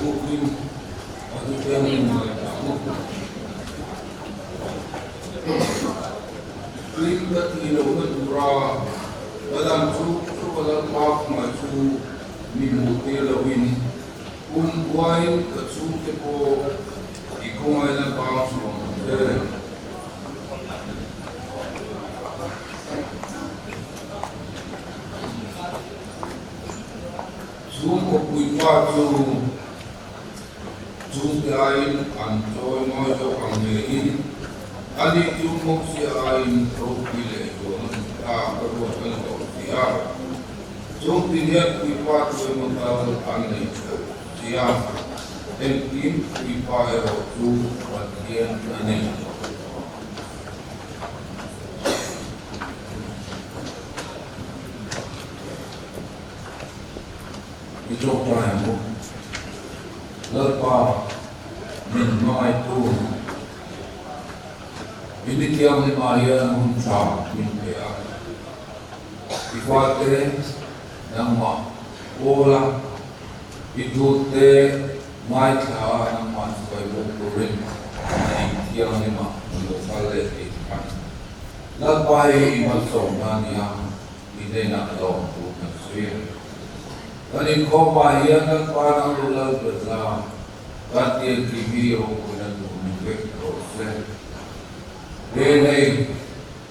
bukin atau yang Klinga ilawan ura dalam su dalam pak macu minuti lawin wain katsu tepo ikumai na pak semua Zoom opui patu Zoom kain antoy mojo panggein Adik jumuk si ain profile perbuatan dia. Zoom tidak kuipat membangun angin siapa tim kuipai waktu bagian ini. Itu pelayan lepas minmai tu. Ini tiang lima muncul minta. Ikhwate nama olah itu te mai kah nama sebagai bukurin tiang lima untuk kali ikan. Lepas masuk yang ini nak lawan tu nasihat. Kali kau bayar nak parang luar besar, kati TV orang tu mungkin proses. Denai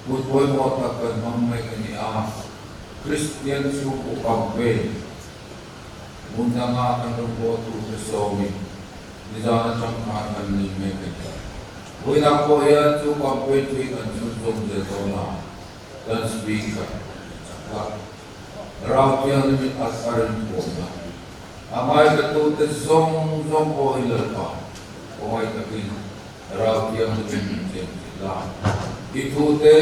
putoi motakan mamai kini Kristian suku pampe mundanga akan berbuatu besomi di sana cangkaran ni mereka. Bukan koya tu pampe tu ikan susum detona dan speaker. Raut yang lebih asaran pula. Amai ketu tesong ko ilerpa. Kohai tapi raut yang lebih mencet. Itu te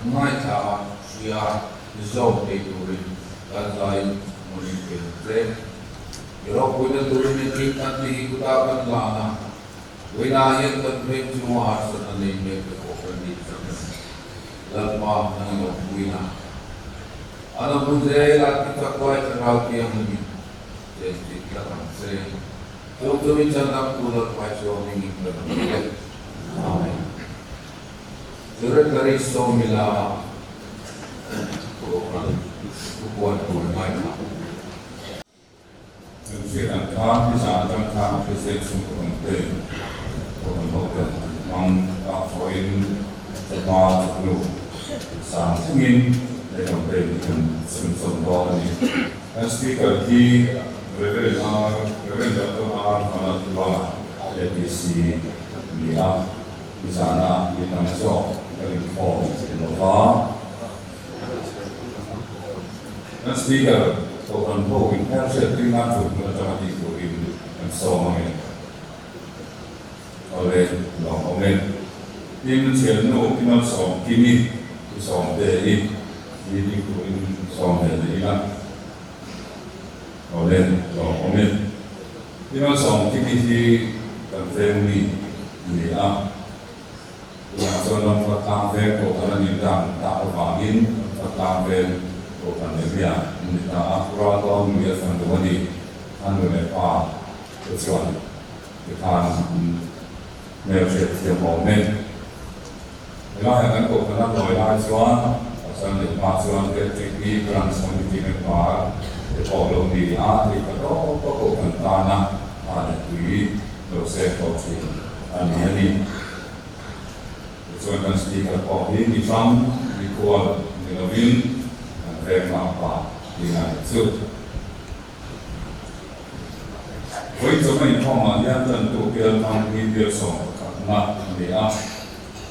mai ta sia zau te turin kazai muni te iro punya turin ni kita ti kutakan lana winayan kan prem semua hasan ni me ko ni lalma nang wina ana bunze la kita kuai terau yang lebih jadi kita se tu bicara pulau kuai suami ni amen. Surat dari Somila buat mai. Surat kami sangat kami sesuatu penting. Untuk mengkawain semua lu sangat ingin dengan penting semua ini. Speaker di Reverend Dr. Manatullah edisi dia di sana kita masuk reform Innova dan speaker Tuhan Tuhan harus terima macam itu dan semua oleh Tuhan ini menjadi kita semua kini semua dari ini Tuhan semua dari lah oleh Tuhan kita semua kini dan family ini yang soalnya pertama bukan nidang tak berbangin pertama bukan dia nidang akurat atau biasa dua anu lepas kecuali kita melihat momen ialah yang bukan loyal soal asal lepas soal teknik berang sama dengan par kalau dia di kalau bukan tanah ada di dosa koci ini Soalnya speaker kopi di Trump di kuat di Levin dan Rema apa dengan itu. Koi zaman informa dia tentu kita mampu dia semua karena dia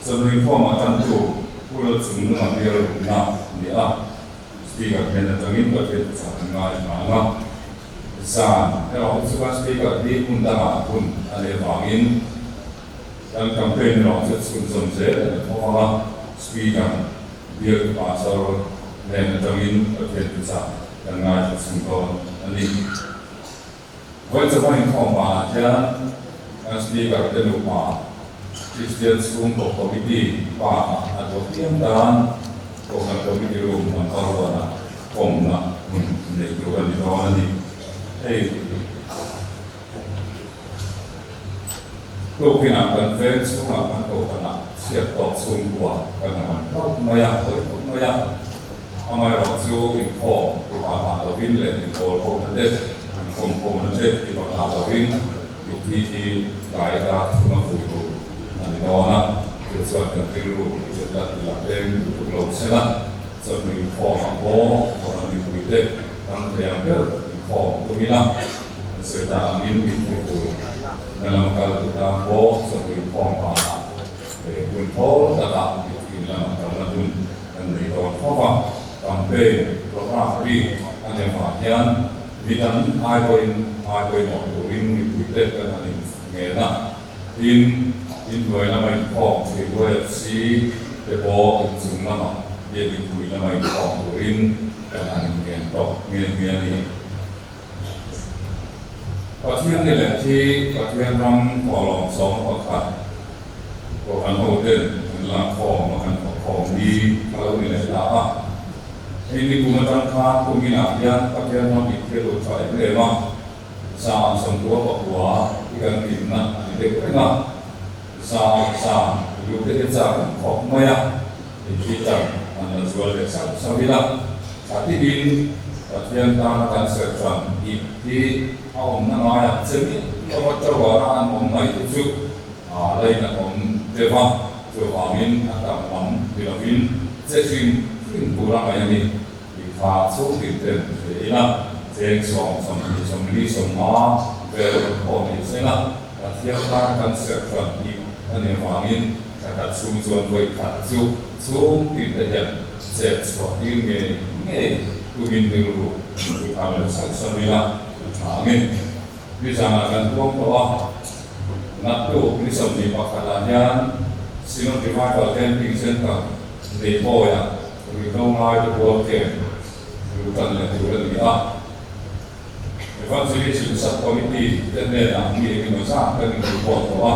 zaman informa tentu pulau semua dia nak dia speaker kita tengin berkait sama dengan san. Kalau suka speaker di undang pun ada bangin. Dan kampanye orang sesungguhnya saya orang speaker dia pasal dan tengin berkaitan dengan sesungguhnya ini. Buat semua informa aja, speaker dia lupa. Kristian untuk komiti pak atau tiang bukan komiti rumah kalau komna menentukan di bawah ini. tu khi nào cần về xuống là cần tu cần là siết tọt xuống của cần là nói rằng nói rằng màเราสู้อีกพอที่ผ่านมาเราวิ่งเลยที่โคมันเด็ดคงมันเด็ดที่ผ่านมาเราวิ่งอยู่ที่หลายตาที่มาคุยดูอันนี้น้องนะคือส่วนการที่รู้จะตัดหลักเองถูกลงเส้นส่วนมีพอของพ่อของเรามีคุยเด็ดตั้งแต่ยังเด็กพอตรงนี้นะเสียดายมินมีคุยนั่นแหละการติดตามพ่อส่วนมีพอมาคุณพ่อตลาดอยู่ที่นั่นการดูอันนี้ตอนพ่อฟังsampai beberapa hari ada bagian di dalam air motorin itu kan ini mengena in dua nama impor di dua si depot semua dia di dua nama impor motorin kan ini mengena ini pasien ni lah si pasien ram kolong song otak bukan hotel langkong makan kolong di kalau ni lah ini bukan kan pembinaan pakaian yang dikira saya memang sangat sentuh bahwa ikan timna tidak pernah sangat juga tidak kok maya kita anda jual besar sabila saat ini pakaian tangan serta di awam nama seni coba-cobaan mengenai itu lain dewa cobain atau bilangin sesin kurang kayak ini kita sulit dan enak jadi somli semua berponi sana latihan kan serta di anehangin kata sumsuan baik katu tidak yang sesuatu ini mungkin dulu kalau sambil angin bisa akan tuang bawah naktu ini sambil pakanannya sinon dimakan camping center depo ya Kita mengajar buat kem, bukan yang turun dia. Evangelis besar komiti dan dia nak mengirim masa dan report bahwa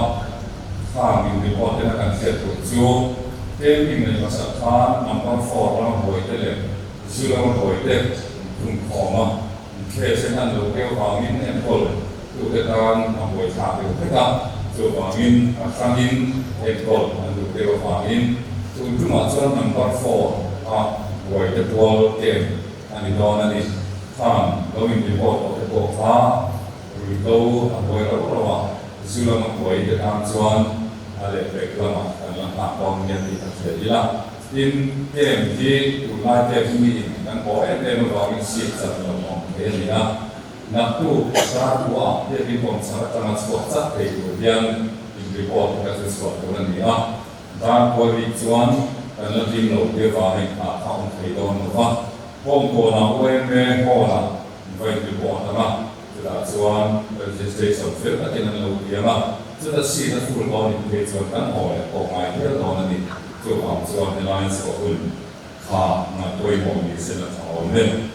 kami report dan akan set tujuh. Camping dari masa kan nampak orang boleh terlebih, sudah boleh terlebih koma. Kesenan lokal kami ni empol, tu kita boleh cari kita. Tu kami akan empol, lokal kami tu cuma nampak buat jadwal game, ane dona ni kan, kami report jadwal kan, beritahu buat apa, sulam buat jadwal cuan, ada reklam, dalam apa yang kita jadilah. In game di ulai game ini, dan boleh game bagi siapa dalam game ni lah. Nak tu satu dia di konser tangan sport satu yang report kita sesuatu ni lah. Dan boleh cuan dan lebih lebih banyak tahun kehidupan kita. Pokoknya UME pola, baik di bawah nama, sudah cuan registration fee tapi nanti lebih lama. Sudah sih dah full body kehidupan kan oleh pemain dia tahun ini. Cuan cuan di lain sekolah, nak tuai mau di sana tahun ini.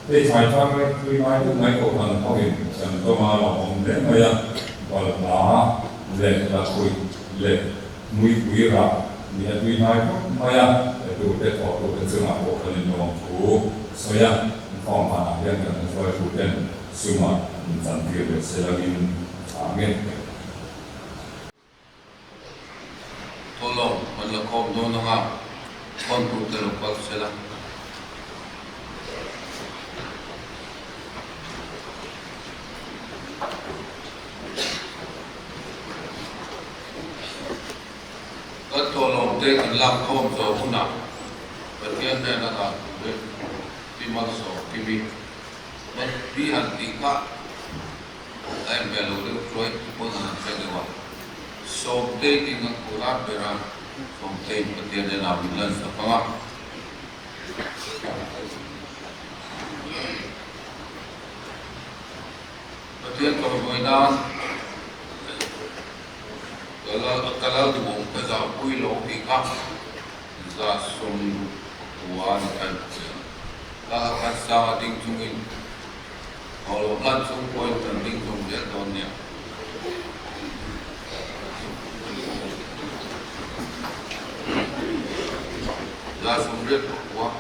Di China tuai mai tu mai kau kan kau ini, dan tu malah orang dia maya, kalau lah, leh lah leh, mui rap. Dia tuh maya itu detok itu cuma bukan nongku, soalnya kaum anak yang kan soal bukan semua cantik selain angin. Tolong melakukan doa untuk terlepas selang. Tolong dengan lakukan doa bagian dari negara di masa kini biar tingkat dan belum proyek pun segera sampai dengan kurang berang sampai bagian dari ambulans apa bagian kemudian kalau dibuat kerja kuilo tingkat langsung buatkan akan sama tingkungin kalau langsung poin tingkung dia tahunnya langsung dia buat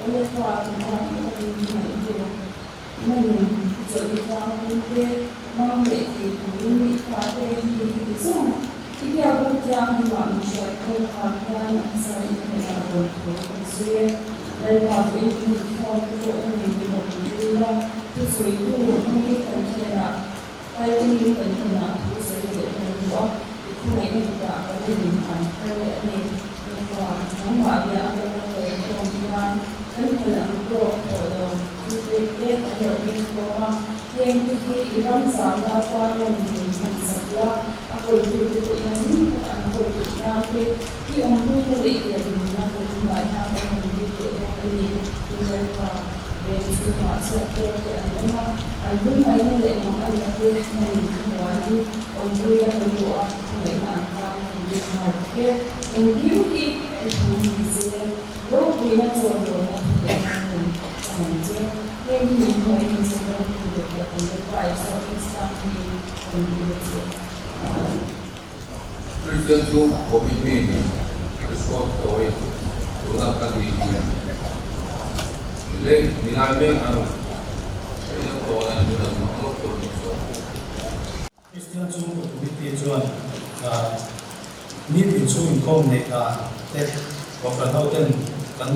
oleh para pemain itu menjadi pemimpin memiliki pemimpin pada diri semua. Ia berjaya manusia kemudian saya mengenal berkuasa dan pada itu untuk menjadi sesuatu yang kita pada ini pentingnya sesuatu yang itu juga ada di mana ini nama dia adalah kemudian dan untuk kita ada di bawah yang kita iram sama pada ini sebelah aku itu yang ini aku nanti di umur itu yang banyak yang begitu yang ini juga dan semua sektor yang memang album ini yang ada di wajib untuk yang berdoa dengan di market yang diuji itu bisa lo punya contohnya yang yang dimulai sebelum itu untuk price of Islam di Christian tu komitmen respon tahu itu gunakan diri le minameng anu saya tahu yang sudah mengalir terus Christian tu komitmen jual ni pintu income neka tet waktu tahun kan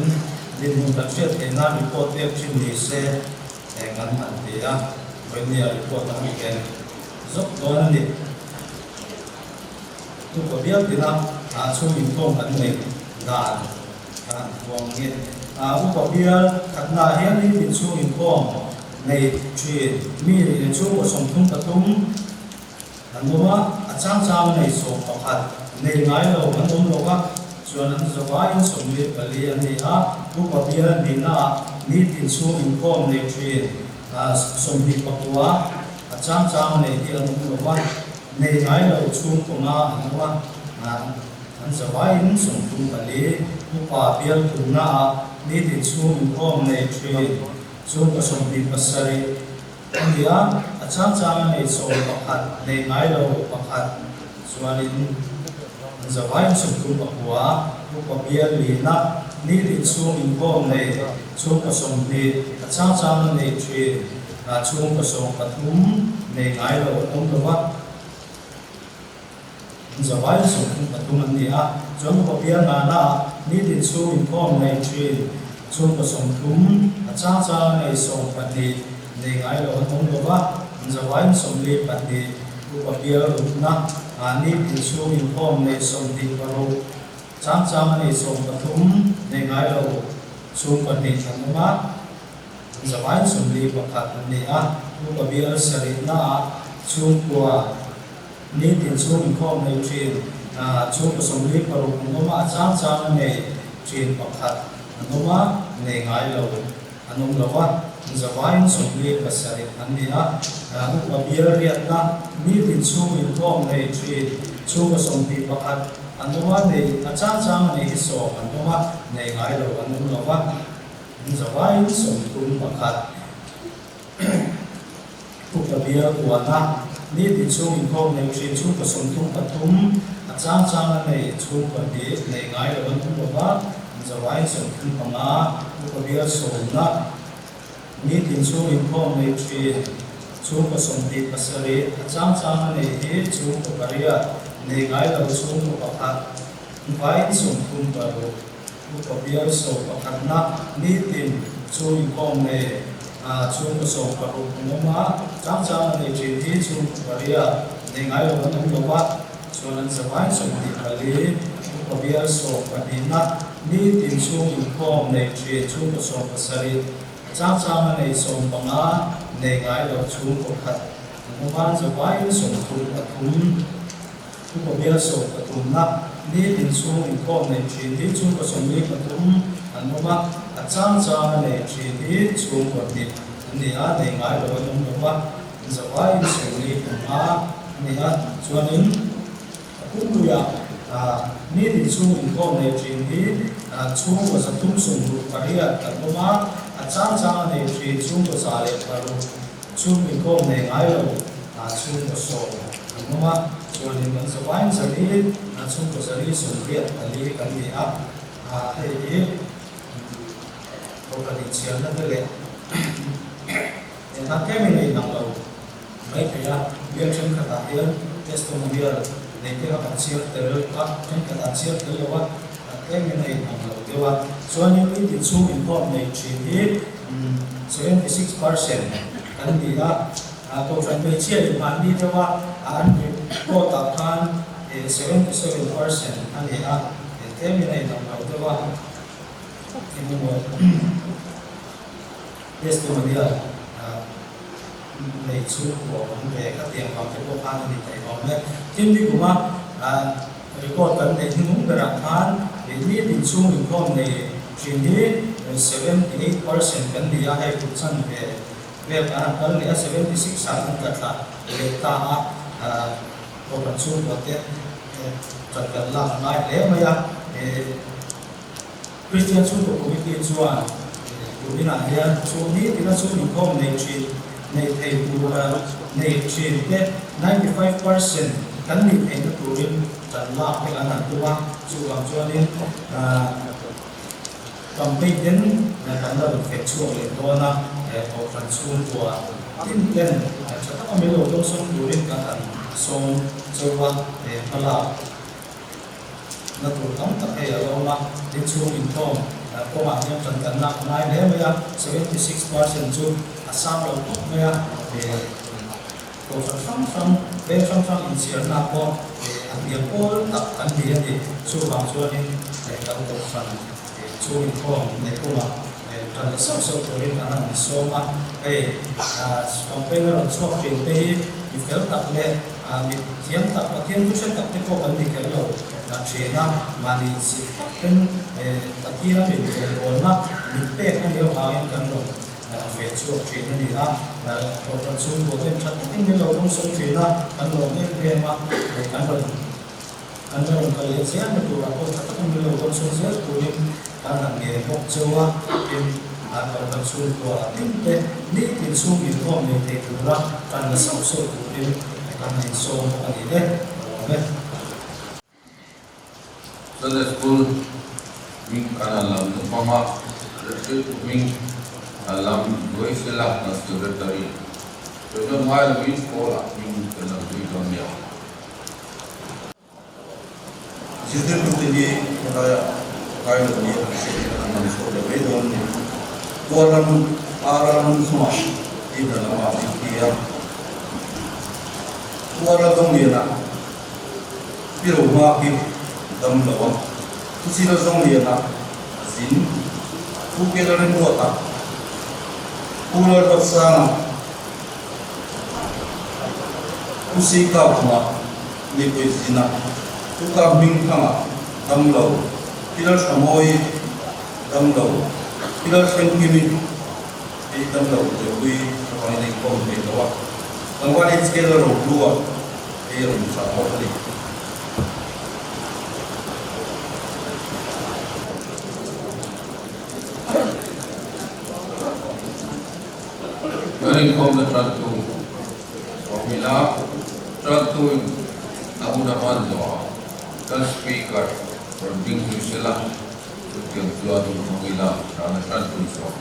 din mula siya kena report dia cini se kan nanti ya benda report kami kan zok doan ni tu kebiar kita asu income kan ni dan kan uang ni kebiar karena yang ni pintu income ni cuy mi pintu kosong tung katung anuma acang-acang ni so pakat ni ngai lo anum lo ka chuan an zawai somli pali ani a kebiar dina ni pintu income ni cuy somli pakua acang-acang ni dia anum lo ka ni ngai lo chung koma anuma an zawai somli pali kebiar tuna ni pintu income ni cuy chung somli pasari dia acang-acang ni so pakat ni ngai lo pakat chuanin zawai somli pakua kebiar lina ni pintu income ni chung somli acang-acang ni cuy chung somli patum ni ngai lo ka zawai somli patum ni a chung kebiar na ni pintu income ni cuy chung somli acang-acang ni so pati ni ngai lo ka zawai somli pati kebiar na ni pintu income ni somli paru acang-acang ni so patum ni ngai lo chung pati anuma zawai somli pakat ni a kebiar sarina chung kwa ni pintu income ni cuy chung somli paru anuma acang-acang ni cuy pakat anuma ni ngai lo anum lo ka zawai somli pasari ani a kebiar riatna ni pintu income ni cuy chung somli pakat anuma ni acang-acang ni so anuma ni ngai lo anum lo ka zawai somli pakat kebiar kuana ni pintu income ni cuy chung somli patum acang-acang ni chung pati ni ngai lo anum lo ka zawai somli panga kebiar somna ni pintu income ni cuy chung somli pasari acang-acang ni chung kebiar ni ngai lo chung pakat vai somli paru kebiar so pakat na ni pintu income ni chung somli paru ngoma acang-acang ni cuy chung kebiar ni ngai lo anum lo ka chuan zawai somli pali kebiar so patina ni pintu income ni cuy chung somli pasari acang-acang ni so panga ni ngai lo chung pakat ngoma zawai somli patum kebiar so patum na ni pintu income ni cuy chung somli patum ngoma acang-acang ni cuy chung pati ni a ni ngai lo anum lo ka zawai somli panga ni a chuanin kuya ni pintu income ni cuy chung patum sungru paria ngoma acang-acang ni cuy chung pasari paru chung income ni ngai lo chung paso ngoma chuanin kan zawai sari chung pasari sungriat ali kan ni a hei chiang na le ta ke mi nei nang lo mai pe ya biang chen ka ta hian testimonial nei te ka chiang te lo ka chen ka ta chiang te lo wa ta ke mi nei nang lo te wa so ni mi ti chu in ko nei chi hi 76% kan ni da to tran pe chia in man ni te wa an ni ko ta khan 77% an ni a te mi nei nang lo te wa ini mo testimonial nei chu ko ve ka tiang wa ke ko khan ni tai ko le tin di kuma record kan nei hung bera khan ni din chu in ko nei chin ni 78% kan dia hai ku chan ve ve ka kal ni 76 sa ka ta le ta ko kan chu ko te chat kan la mai le ma ya Christian chu ko committee chuan kumina hian chu ni tina chu ni kom nei chin nei thei tu nei chin te 95% kan ni thei na turin chan la pe kan han tuwa chu ang chuanin campaign den na kan la fe chu le to na ko kan chu ko tin ten cha ta me lo to song turin kan han song chuwa pala na tu tam ta he lo ma tin chu in tom ko ma nyam chan kan na nai le me ya 76% chu asam lo ko me ya ko sam be sam in sian na ko an dia ko ta kan dia ni chu bang chu ni ka ko fan chu in tom ne ko ma tan so ko rin ana so ma campaign ro chu ke te i fel tak le mi tiang tak pathian tu sen tak te ko kan ni ke lo na chena mani si ken takira mi ona mi pe kan yo ha yan kan lo na fe chu chena ni na ko kan chu ko ten chat tin ni lo dong so chena kan lo ne pe ma kan lo kan le sia na tu ra ko chat tin ni lo dong so sia tu ni kan na ne ko chewa in kan chu ko tin pe ni tin chu mi ko me te tu ra kan na so so tu ni kan ni so kan ni le Sunday school ming alam mama ming alam doi sila na secretary so no mal ming ko ming kana doi dunia Sistem putih kita kaya ni anak sekolah bedon orang semua di dalam Afrika orang ni nak biru mati dam lawan tu sila song ni nak sin bukan orang muat pulau bersama usika kuma ni koi sina tuka bingkanga dam lawan pilar samoi dam lawan pilar sengkini dam lawan jadi orang ini kau berdoa Angkat ini sekali orang dua, dia orang sama kali. Dari kaum tertentu, apabila tertentu Abu Dhaman doa dan speaker berbing Islam, yang keluar dari apabila kerana tertentu Islam.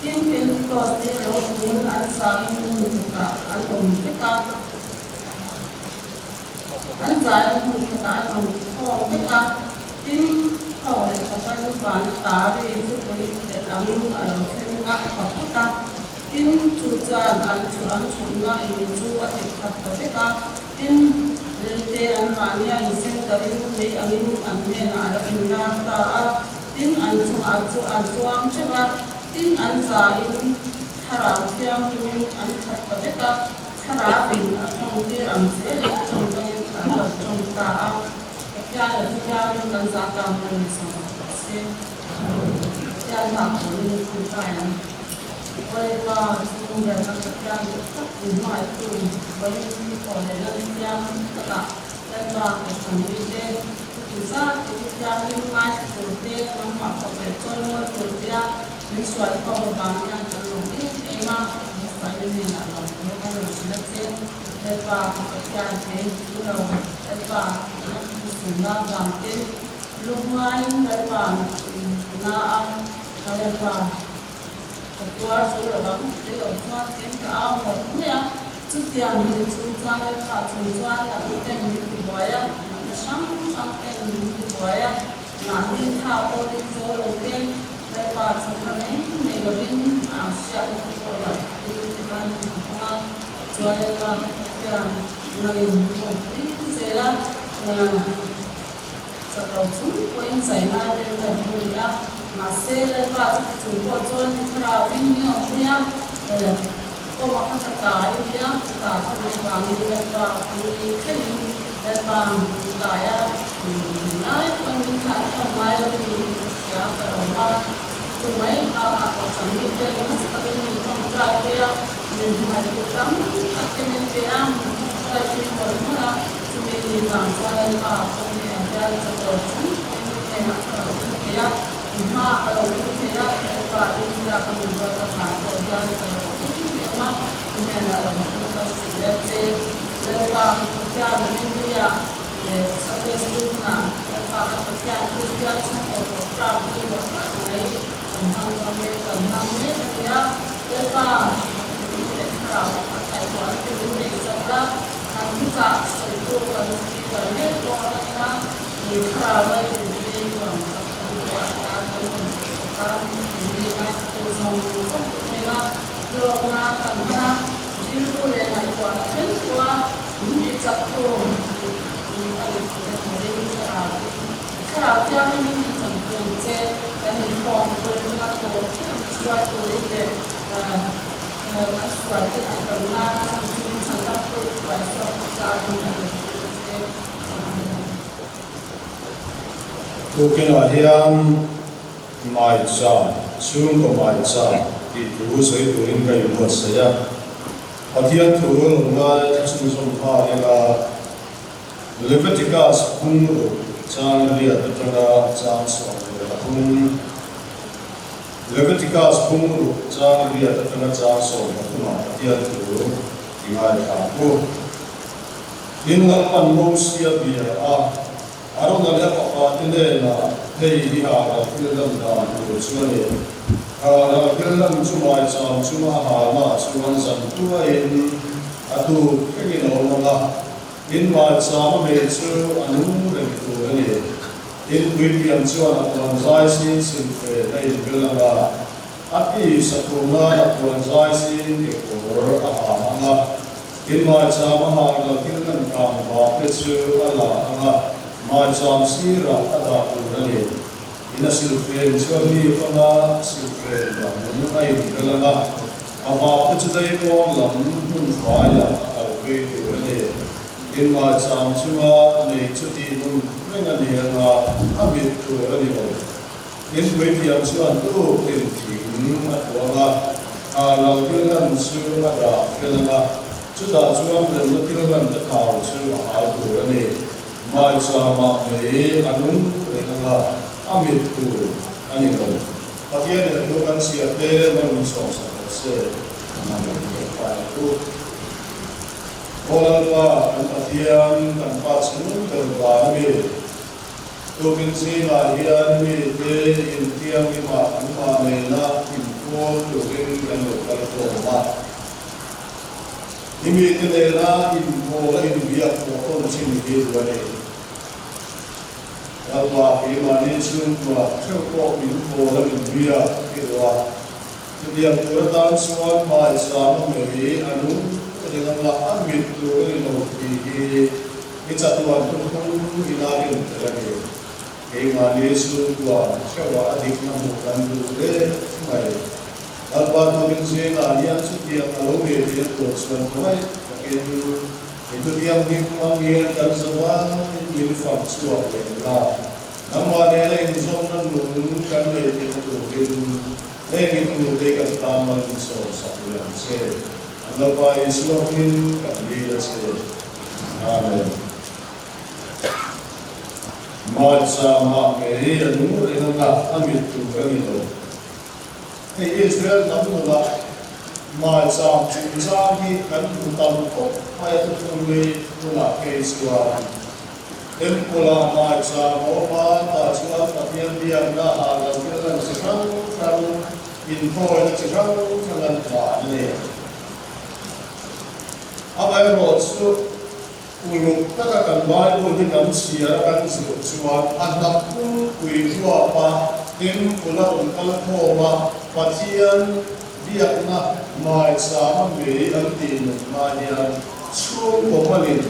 tin Pentecost te lo mun an sa mun ka an te ka an za mun ka an te ka tin ho le ka ban ta re su ko te am an ken ka ka tin chu chan an chu na in chu a te ka tin te an ma nya in sen ka rin me an ne na ra in na ta tin an chu am cha tin an za in thara thiam in an that ka te ka thara bin a thong te ram se le chong ka an lo chong ta ya in kan za ka man sa se ya na ko ni ku ta ya wai ba su ga ka ta ta ku mai ku wai ni ko le la ya ta ya ba ko san ni de ku sa ku ya ni mai ku te ko ma ko pe ko no ku ya ni swai ko ba ya ta lo ni e ma ba ni na lo ni ko lo si la se ya ba ko ya te ku lo ya ba ku na ba te lu mai ya ba na a ya ba keluar sudah bagus dia orang yang kau mahu ya setiap hari sudah lepas sudah yang kita hidup buaya sampai hidup buaya nanti tahu orang orang lepas sampai negeri Asia itu orang itu kan orang jual yang nanti itu saya seterusnya poin saya ada dia masih lepas jumpa tuan kita ini orang kau makan sekali dia kita sampai kami lepas kami kini lepas saya naik pengikut kembali ya kerana cuma apa sambil dia masih ini kembali dia menjadi kita akan dia lagi bermula cuma ini bangsa lepas kami ada seterusnya ini dia ma kalau itu tidak dapat tidak akan membuat apa dan memang ini adalah jadi lepas kerja media sampai sebelumnya lepas kerja kerja sampai program ini mengenai tentang media lepas kalau saya itu setelah kita itu kita ini orang di kerana ini sekarang ini terus memang doa karena itu yang kedua ini satu kalau yang ini tentu dan inform berlaku suatu itu suatu karena sangat Bukan ahiam mai cha, chung ko mai cha, di tu soi tu in kai buat saya. Ahiam tu ngai chung som ha ila Leviticus pungru chang dia tengah chang so pung Leviticus pungru chang dia tengah chang so pung ahiam tu ingai aku. Inang man mosia biar Arong na lepa patinde na hei diha kilam da tu chune na kilam chumai cham chuma ha na chuan san tua in atu kegi no na in ma chama me chu anu re tu ne in William chuan atlan zai sin sin fe nei kilanga ati satuna atlan zai sin ke kor a na in ma chama ha na kilam ka ba pe chu ala mai cham sira ada urani ina silfren chami fana silfren da nu ai galanga ama pachadai mo lam hun khaya alwe urani in mai cham chuma nei chuti nu menga ni na amit urani mo in wetiam chuan tu tin tin atwanga la kilan chu ada kelanga chuda chuam le kilan da thau chu a urani mai sama me anun renga amit tu ani ko patian itu kan siate men sosa se nama pa tu bola an patian kan pas nu terba me tu bin si la hian me te in tiang mi ma an ma me na in ko Paul to in and look at immediately in Paul in Via for Chin Gate. Alba Imanism to Choko in Paul in Via Kidwa. To the Jordan Swan by Islam, maybe Anu, dengan lahan itu di kita tuan tuan inarin lagi. Imanism tuan, siapa adik namukan dulu deh, mai. Alba tu mungkin alian setiap kalau dia terus bermain, itu dia mengambil dan semua ini fakta lah. Nama dia yang zaman dulu kan dia itu dia taman satu yang saya. Alba Islamin kami saya. Amin. Macam apa yang nuri hendak ambil tu kami tu. Israel namun lah macam ciri kan utama kok ayat tertulis pula kesuara. Pula macam apa tajwa tapi dia nak ada dengan sekarang info yang sekarang dengan mana. Apa yang maksud untuk katakan bahawa dengan siaran sesuatu anak pun kuitua apa pula untuk koma patian dia nak macam beri antin macam suruh komalin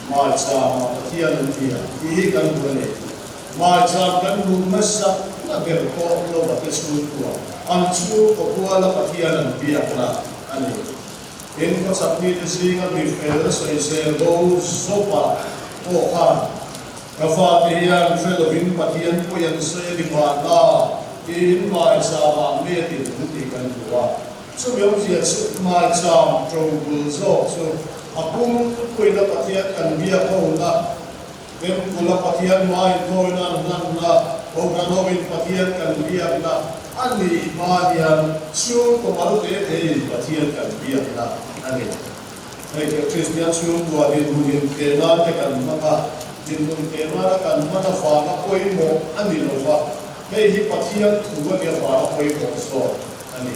macam patian dia ini kan boleh macam kan rumah nak berkau lo bagai suruh ancu kokuala patian dia nak ani. In kasapit singa bifel sa isero sopa o kan kafatiyan felobin patiyan po yan sa dimana in maisama metin hutikan dua so yung siya maisam trouble so akong ko'y napatiyan kan biya ko na yung pula patiyan main ko na o ganawin patiyan kan biya na ani manian siung komaru patiyan kan biya na ani Kristian siung dua din kena kan maka din kena kan mana fana koi mo ani lo fa hi patiyan tuwa dia fana koi mo so ani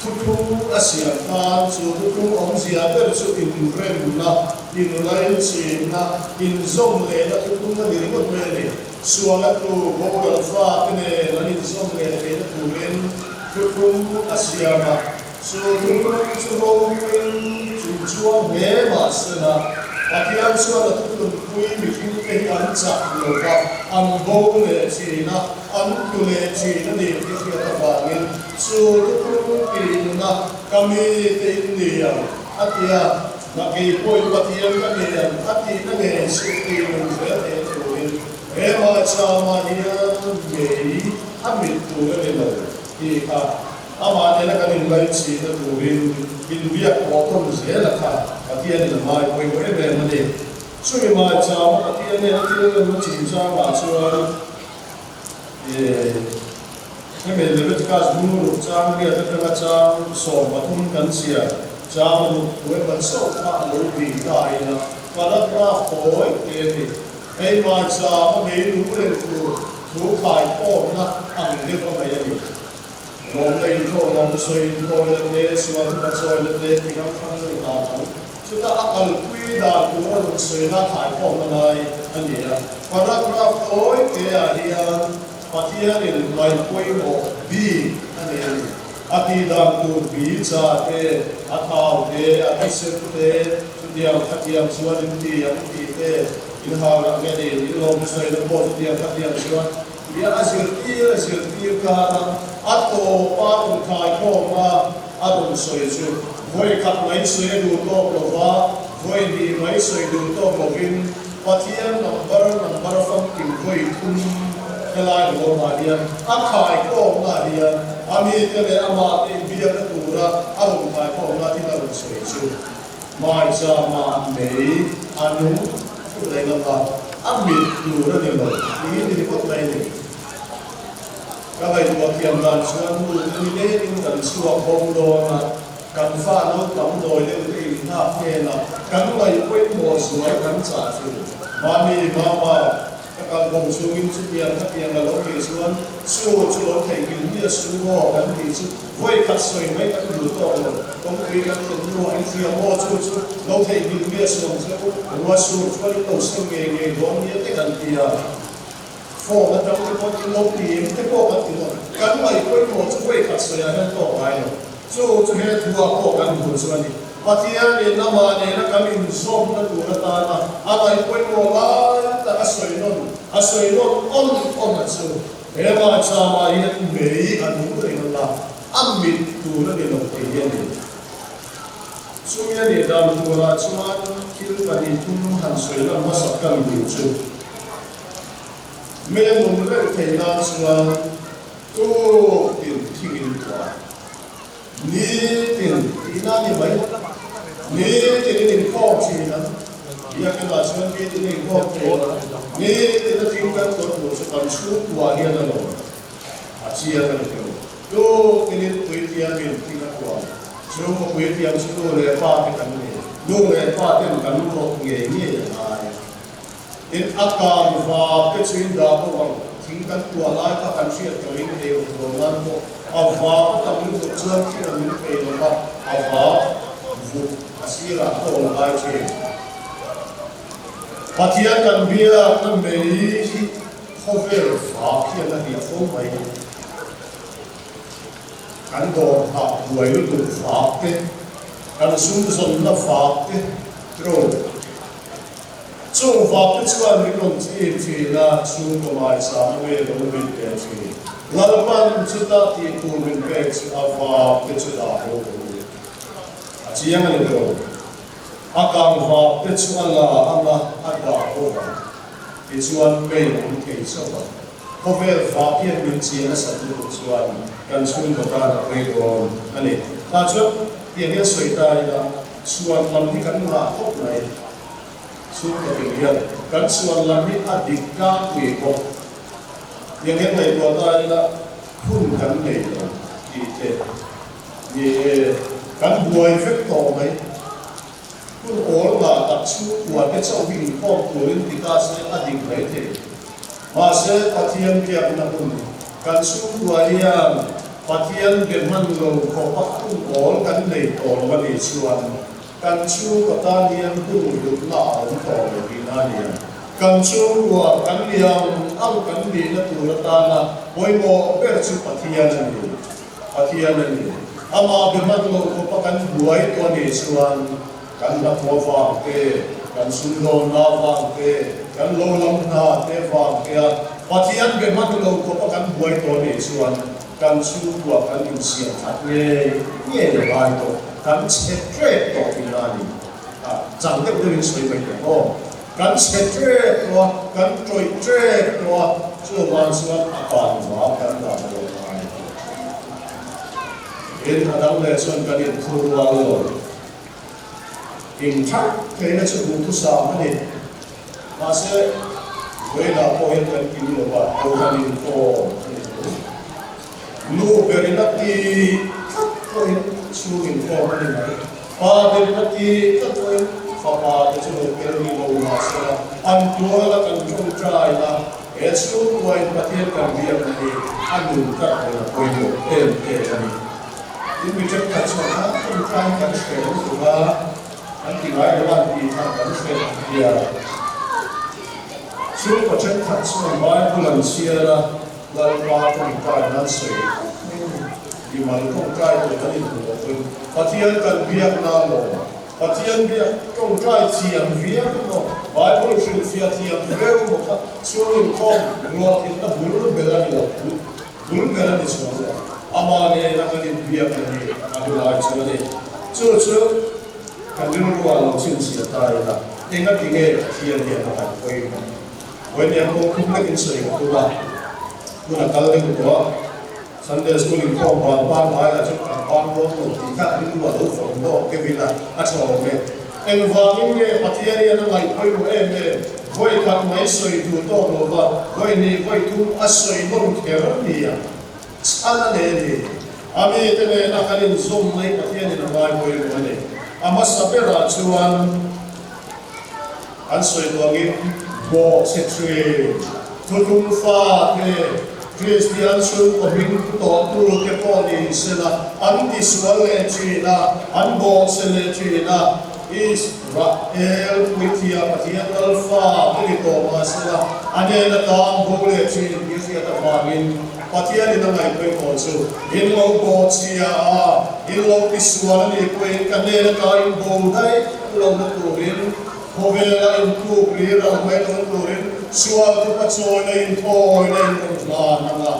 tutu asia kan so tutu om sia ber so in rem na in lain si na in zom le da tutu na diri mo mele suala tu bola fa kene lani zom le da tu ren tutu asia na so tutu tujuan bebas na Akian suara tutu kui bikin kehilangan loka ambau le cina antu le cina di kita bangin so tutu ina kami India atia naki poi patian kami ati nage suki menjadi tuin macam dia jadi ambil tuin kita amannya kami mulai cina tuin biak waktu mesti Atian ni mai koi koi bermade. So ni macam atian ni macam macam kami Leviticus dulu macam dia ada macam so batum kan sia. Jam koi macam tak lebih kaya. Paragraf koi ini. Macam ni dulu kai koi nak angin apa yang Ngomong itu orang soal toilet, suatu toilet tinggal kamar dalam. Sudah akal kui dah orang soal nak kau mana ini ya. Paragraf koi kaya dia patian ini lain koi mo bi ini. Ati dah tu bi cate atau ati septe dia patian suatu dia itu inhal agak ini orang soal bos dia patian suatu dia asir kahara atau patung kai koma adun soisu voi kat mai soi du to lova voi di mai soi du to bogin patian number from kim voi kun kelai do ma dia akai koma dia ami tele ama te biya tura adun kai koma ti adun soisu mai sama mei anu lagi apa ambil tura dia ini di kota ini Kalau itu bagian dan suatu ini dan suatu bongdona kan fano kamu doile ini nak kena kamu lagi kau mau suai kan satu mami mama Kalau bongsuin setiap yang kalau kesuan suruh kayak gini dia suruh kan itu, boleh kasih mereka dulu tahu, kemudian kedua ini dia mau suruh kayak gini dia suruh suruh boleh tahu sendiri dong dia tekan dia, form atau kita pilih kita buat itu, kan mai mau boleh kasih yang tahu ayo, suruh dua kan bongsuan ini. Patian ni nama ni nak kami zom na dua tanah. Apa itu yang mulai tak asoinon on aso. Ema sama ini mei anu ini lah. Amit tu na ni nak ini. Sumia ni dalam dua cuman kita ni tu hansoinon masak kami tu. Memang mereka kena semua tu tinggi tua. Ni ina ni baik. Ni ini kau sih kan? Dia kena cuman ini kau kena. Ni kita tinggal tu sekarang suku dia lalu. Asia kan itu. Tu ini kuitia ni tinggal kuah. Semua kuitia semua lepas kita ni. Lu lepas kita kan lu ni. In akam va kecuali dah tinggal kuah lagi kan siapa kali ni dia orang tu. Apa tapi tu cuman kita ni lepas apa. Asira atau orang lain. Patian kan biar memberi cover fakir lagi apa baik. Kan dor tak dua itu fakir. Kan sumber fakir terus. So fakir cuman mikron cina sumber macam apa yang berbeda sini. Laluan cerita itu mengenai apa cerita itu. Siang itu, akam va pecuan Allah ada orang, pecuan main keisuan. Kover va pian menciana satu pecuan, kan sun berkata pegon, ane. Tajuk piannya suita ida, suan lambi kan ngakok naik, sun kemudian kan suan lambi adikka pego. Yang kita itu adalah pun kan naik, ye. Kan buai faktor mai, pun orang lah tak cukup buat kecau ini kau turun kita saya adik baik. Masa patian dia pernah pun, kan cukup buaya patian berman lo kau pun orang kan leh orang Malaysian, kan cukup kata dia pun hidup lah orang Indonesia. Kan cukup kan yang kan dia turun tanah, boleh mau bercukup patian ni. Ama bermakna merupakan buai tuan Yesuan kan nak wafat ke kan sundon wafat ke kan lolam na wafat ke patian bermakna merupakan buai tuan Yesuan kan sudah kan usia katnya ni lepas itu kan setrek tu finali jangan tu yang saya beritahu kan setrek tu kan trek tu cuba suat apa kan dah in adang lesson kan in kurwalo in chak kaya cukup sa mani masa wala point kan kilo ba ko kan in ko lu berinati point suin ko mani pa berinati point pa cukup kaya lo masa antuala kan jung try na esu point patian kan biar ni anu tak ada point kan ini cakap semua tentang kan sekarang juga nanti lagi lagi tentang sekarang dia. Semua cakap semua bulan siara lalu patong kaya nasi di mana tong kaya itu tadi tu. Patian kan biar nalo, patian biar tong kaya tiang biar no. Bible sudah tiang biar no. Semua kau luar kita belum berani di semua. Amane nak jadi biar ni, aku lagi cuma ni. Cucu, kan dulu kalau cinci tak ada. Ingat tiang dia nak koi. Koi ni aku kumpulan insuri aku lah. Guna kalau ni aku Sunday school ni kau bang ada cuma bang tu. Tiga dulu ada foto kebila asal orang. Environment ni patian ni ada lagi koi koi kan mai soi tu tu loba. Koi ni koi tu asoi non kerana ni ya. Sana ni, kami itu nak kali zoom ni patian ni namai boleh mana. Amas sapera cuan ansoi tu lagi bo setri Tutung fa ke Christian sun ko min to tu ke ko ni sela an di swale china an bo sele china Israel kuitia patia alfa ke to masela ane na tam bo le chin ni sia ta fangin patia ni na ngai pe ko chu in lo bo chia in lo ti swale ni ko kan ne na ka in bo dai lo na tu rin Hovela in tu prira mai don turin sual tu patsoi na in thoi na in don la na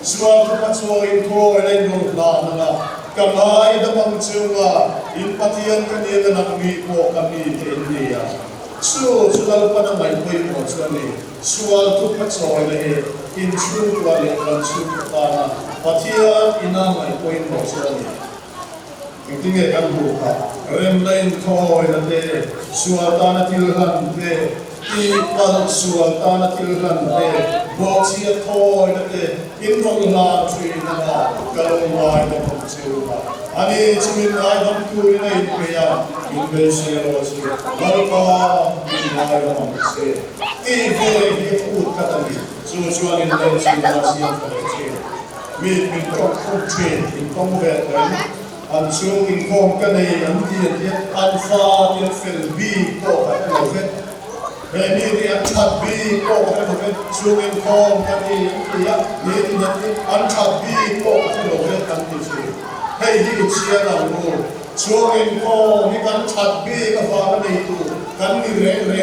sual tu patsoi in thoi na in don la na kamai da mang chunga in patian ka ni na mi ko kami te ni ya sual pa na mai koi ko chani sual tu patsoi na he in chu wa le kan chu pa na patian ina mai koi ko chani Intinya kan buka, rem lain thoi na te, suatana tilhan te, ipal suatana tilhan te, boxia thoi na te, inrong la tree na kalong mai na pagsiwa. Ani chimin ay dam tui na inpeya, inbesero si, malpa inay na pagsi. Ibe hiput katali, susuanin lang siya siyang kaliksi. Mit prok tree, intong veteran. An chung in kong ka nei an tiyan tiyan an fa tiyan fel bi ko ka ka vet ni ri an chat bi ko ka ka vet chung in kong ka nei an tiya ni ri an chat bi ko ka ka vet an ti chi hei hi chia na lo chung in kong ni kan chat bi ka fa ka nei tu kan ni reng lo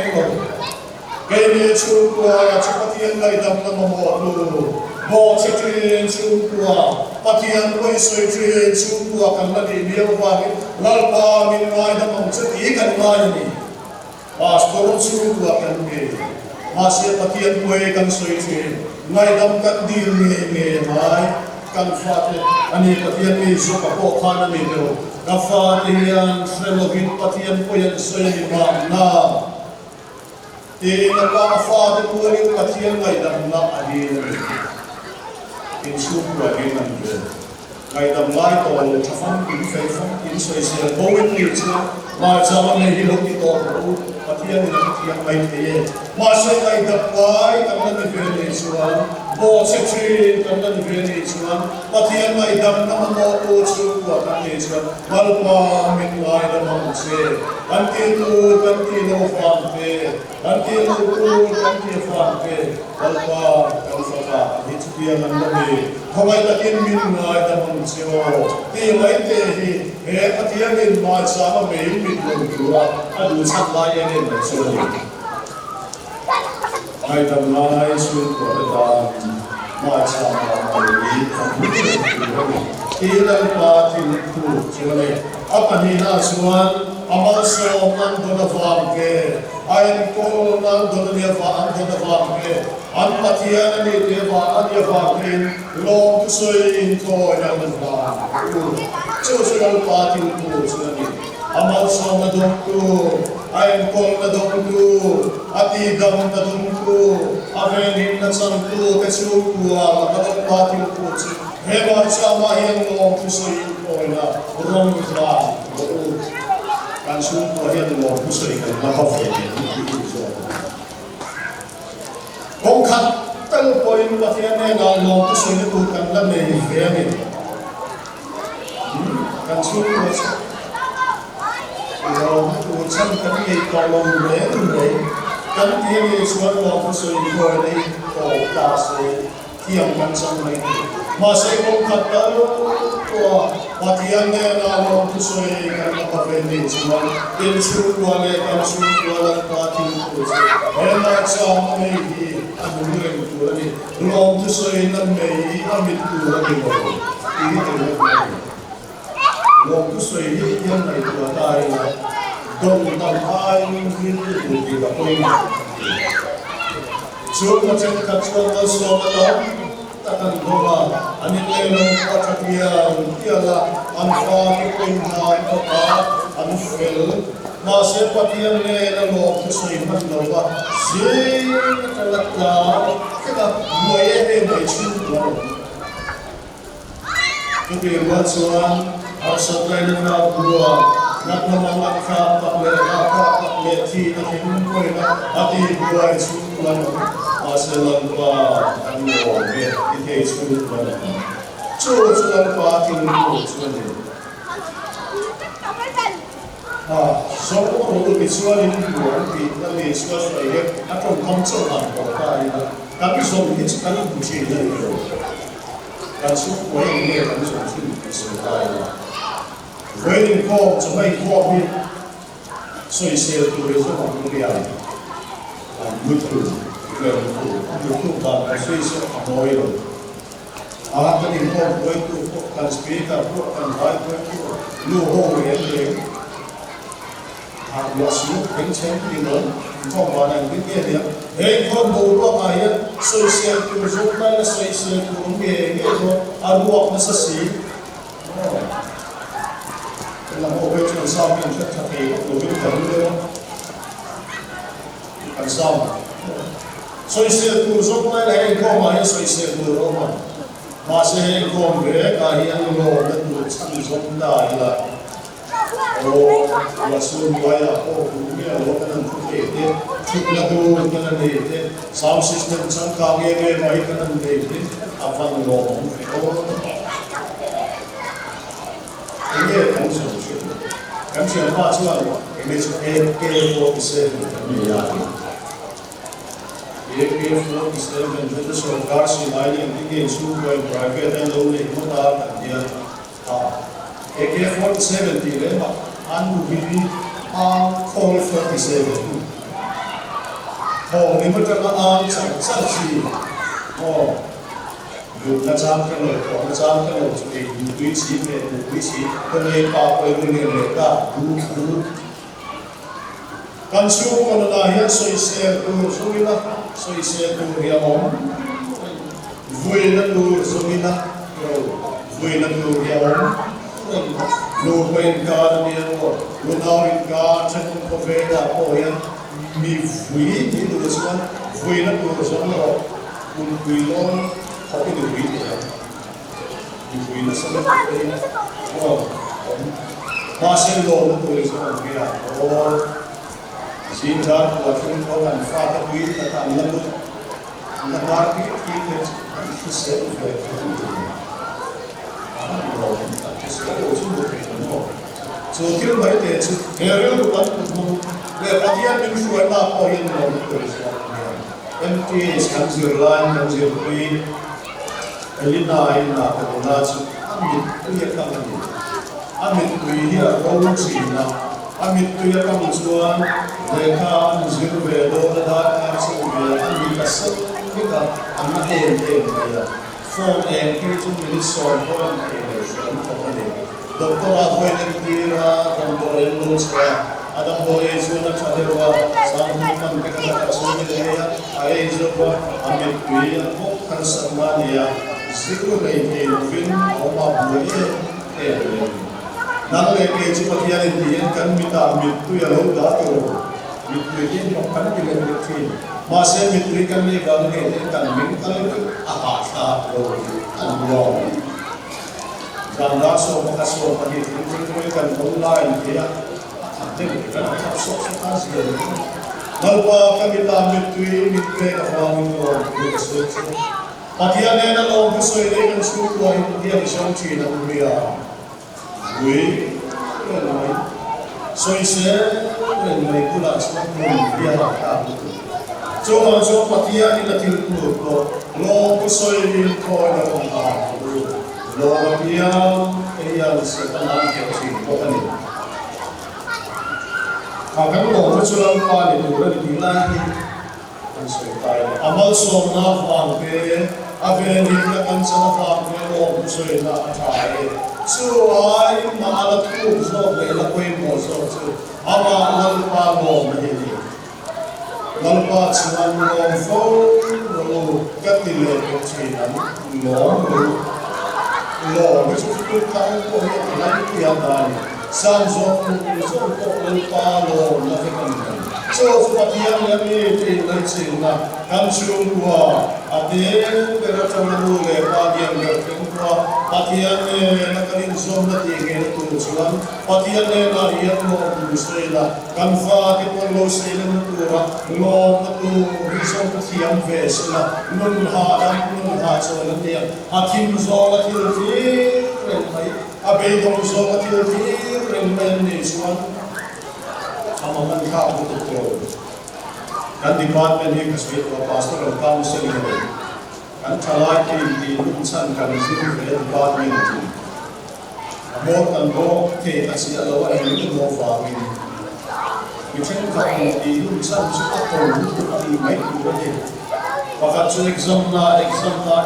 hei ni chung ko ya chapatiyan lai dam na mo lo Bo chetrin chungkua, patian koi soi trin chungkua kan lagi biar wahid, lalpa min wahid among ceti kan wahid ni, pastor chungkua kan ni, masih patian koi kan soi trin, ngai dam kan dir ni mai, kan fate, ani patian ni suka ko kana ni do, kafatian frelovin patian koi yang soi ni na, ina ka fate koi patian ngai dam na adil. In suku again and again. Ngay tầm lai tổ cho phong kín xoay xe bố bên nhiều chứ mà cho mà này đi lúc đi tổ tổ và thiên là thiên mày thế mà sẽ ngay tập quái cầm lên về này xuống bố sẽ chuyên cầm lên về này xuống và thiên mày đâm năm mô ô chú của các này xuống mà lúc mà mình lại là mong xe anh kia tu anh kia đâu phàm về anh kia đâu tu anh kia phàm về lúc mà cầm phàm thì chú kia làm gì không ai ta thiên mình lại là mong xe thì mấy thế thì hệ patian in mai sama mình luôn chua adu sát lai nên là xưa ai đâm lai xuyên của ta mai sama mình thì lần ba thì thu chua này apa ni na suan amal so man do da vam ke ai ko man do da vam do da vam ke an patian ni te va an ya va ke long soi in to ya man va Chau sudah pati itu sudah amal sama dongku, ayam kol na dongku, ati dam na dongku, avenin na sanku, kesuku amal pati itu. Hebat sama yang long kusoi itu na orang Islam, kan suku yang long kusoi kan nak Kongkat tel poin patian yang long kusoi itu kan lebih fair. Kan suku kalau urusan kami kalau mulai kan dia ni semua orang tu semua ni fokus tiang kan sama ni masih kau kata tua patian ni orang tu kan apa benda semua dia suku wale kan suku wale pati tu enak sama ni abu ni tu ni orang tu nam ni ambil tu lagi ini tu Long tu soi ni yang naik tua tai na, dong tam ai ni tu di bawah ni. Cuma macam kacau kacau macam takkan doa, ane lelong kacau dia lah anfal kuintai apa anfel, masih patian lelong long tu soi man doa, sih kelakar kita buaya ni macam tu macam Asal lain nak buat, nak memaksa, tak boleh ti, tak boleh hati buat suku lalu. masalah apa anu itu itu mana cuaca apa tinggal cuaca semua orang itu ini bukan kita ni sesuatu atau konsep apa tapi semua itu kan bukan itu kan semua ini kan sesuatu waiting for to make coffee so you say to the so on the area betul kan so you say oil alat ini kok itu kan speaker kan mic lu ho ini aku asal pencet ini kok mana ini dia kok bawa apa so you say to so mana so you say to ini itu ada apa sesi làm hộ vệ trường sau mình sẽ thực hiện đối với cả người làm sao xoay xe từ dốc này là anh không mà xoay xe từ đâu mà xe anh không về cả hiện lô đất từ sẵn dốc đại là là xuân quay là cũng như là lô cái năng thực hiện thế chụp là đồ cái năng để thế sound system sang cao nghe mấy cái năng để thế phần lô cũng phải có 이게 감시 얼마 지나고 AK-47 AK-47 저도 가시 많이 이게 수고의 프라이빗 앤로리 뭐다 아니야 AK-47 뒤에 안무비비 콜-47 이것저것 장사지 nó trang cái lời của nó trang cái lời thì quý trí về quý trí cái này bảo vệ người này cả đủ căn số con là hiện soi xe từ soi na soi xe từ hiện ông vui na từ soi na vui na từ hiện ông lu quên cả này rồi lu nào in cả chân có về là có hiện mi vui thì từ soi vui na từ soi rồi un vui luôn tapi duit ya, duit nasi lemak ini, masih loh tulis orang kira, sehingga waktu orang fakir duit datang lalu, negara kita itu sesuatu so kira baik deh, hari itu kan, lewatian minggu apa yang mau tulis orang MTA kanzir lain, kanzir duit Elina ina kaduna su amit tuya kamani amit tuya rawun sina amit tuya kamusuan mereka muzir bedo ada aksi dia amit kasar kita anak dia form and creating minister form doktor apa yang kira doktor ilmu sekarang ada boleh sudah caderwa sama teman kita kasih dia ayah juga amit tuya bukan semania Siku lagi mungkin orang boleh nang lagi cuma dia kan minta mitu ya lo dah tu mitu ini makan kita mitu masih mitu kan ni kalau ni kan minta itu apa lo anu dan langsung makasih pagi itu kan online dia ada kan sok kasih kalau kami tak mitu kita orang itu Patian ena lo besoi dengan suku yang dia disangsi dan berbeda. Gue, soise, mulai pula semua dia tak. Cuma patian ini tilku lo besoi ini kau ada kontak. Lo patian yang setanah kecil bukan ini. Akan lo berjualan pan itu berdilai. Amal somna fangke aben hingga kan sana fangke lo busoi na atai suai malat ku so bela koi mo so ama lalpa lo mahili lalpa chuan lo fo lo katile ko china lo besu tu kau ko lai ku ya dai san zo ku so ko lalpa lo na fekan so patian yang ini lencina kan suruh ade beracun dulu lepas dia bertemu tua patian na kanin zom na tingin tu chuan patian na iyan mo Israela kanfa ke pon lo sila na tura lo na tu rizom ka tiang vesela nun ha so na niya akim zo la til ren mai abe dong zo la til ren men ni chuan amaman ka bu tu kan department ni kasbit wa pastoral council ni kan thalai ki lunsan kan siru ve department ni more than go ke asia lo ai ni mo fa mi chen ka di lunsan su ta ko lu ai mai ku de pakat su exam ta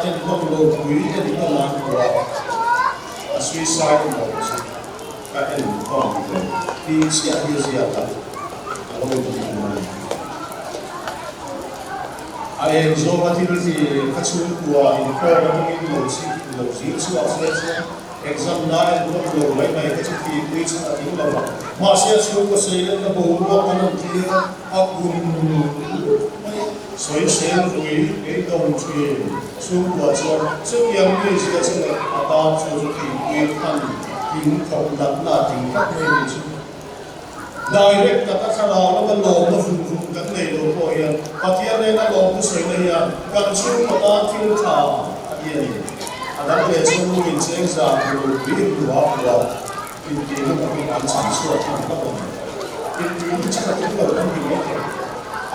en ko lo kui en ko la ko a suicide mo ka en ko di sia ta lo ni ai zo ma ti ri khachu kuwa in ko ra ni lo si su a se exam na en ko lo lai mai ka chi ti chi a ti lo ma se su ko se le na bo ro ka na ti a kun soi se ri e dong chi su wa cho su yang ni si ka chen a ta su ti ti kan tin ko da na tin ka ni chi direct kata kala lawan lo na fun kan nei lo ko yan patian nei na lo ku sei nei ya kan chu mata thil tha adian ni adam le chu min cheng za lo bi du wa wa in ti na ka an chan su ta ka ko in ti ni cha ka lo kan ni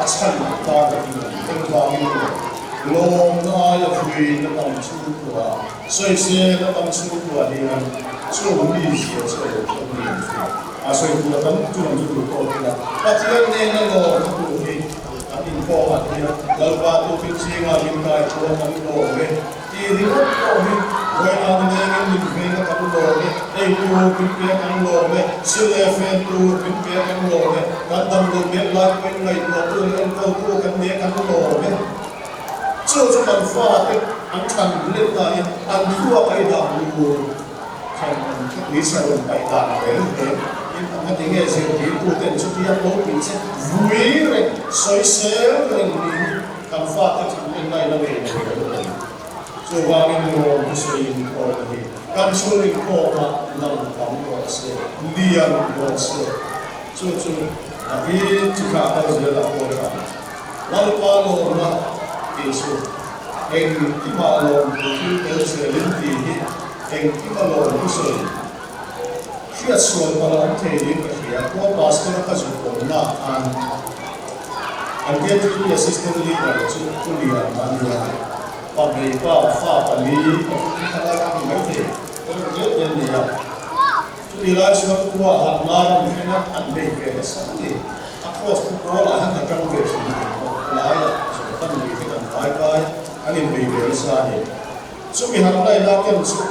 a chan ta ka ni kan wa ni lo na ya fui na tam chu ku wa sei se na tam chu ku wa ni chu mi si so ni asal itu kan cuma itu kalau patian ni lo tu ni atin ko atin galba tu pinci ngabin kai ko kan lo ni ini ko ni wena ni ni ni kan lo ni tu pinci kan lo ni silefen tu pinci kan lo ni kadang lo ni lak pen ngai tu kan ni kan lo ni chu kan fa an chan le ta ni an tua kai da lu kan ni sa lo kai da ni anh tiếng nghe sẽ tiếng cụ tên chút đi ăn lố mình sẽ vui rồi soi sớm rồi mình cảm phát cái chuyện này là về rồi vào cái mùa của sự yên có gì cảm xúc yên có mà lòng cảm có sẽ liền có sẽ chú là cái chú cả bao giờ là có cả lâu qua lâu mà thì chú anh cái mà lâu thì cái sẽ lên thì anh cái mà lâu thì sẽ khi xuân vào năm thế thì cái qua pastor các chú cũng là anh get the assistant leader chú leader anh là và người ta pha quản lý các cái mấy thế cái rất là nhiều chú leader chú qua học làm cái nó anh về cái sáng thì across the world anh là trong việc là chú phân biệt cái cần cái anh về cái sáng thì chú bị học đây là cái chú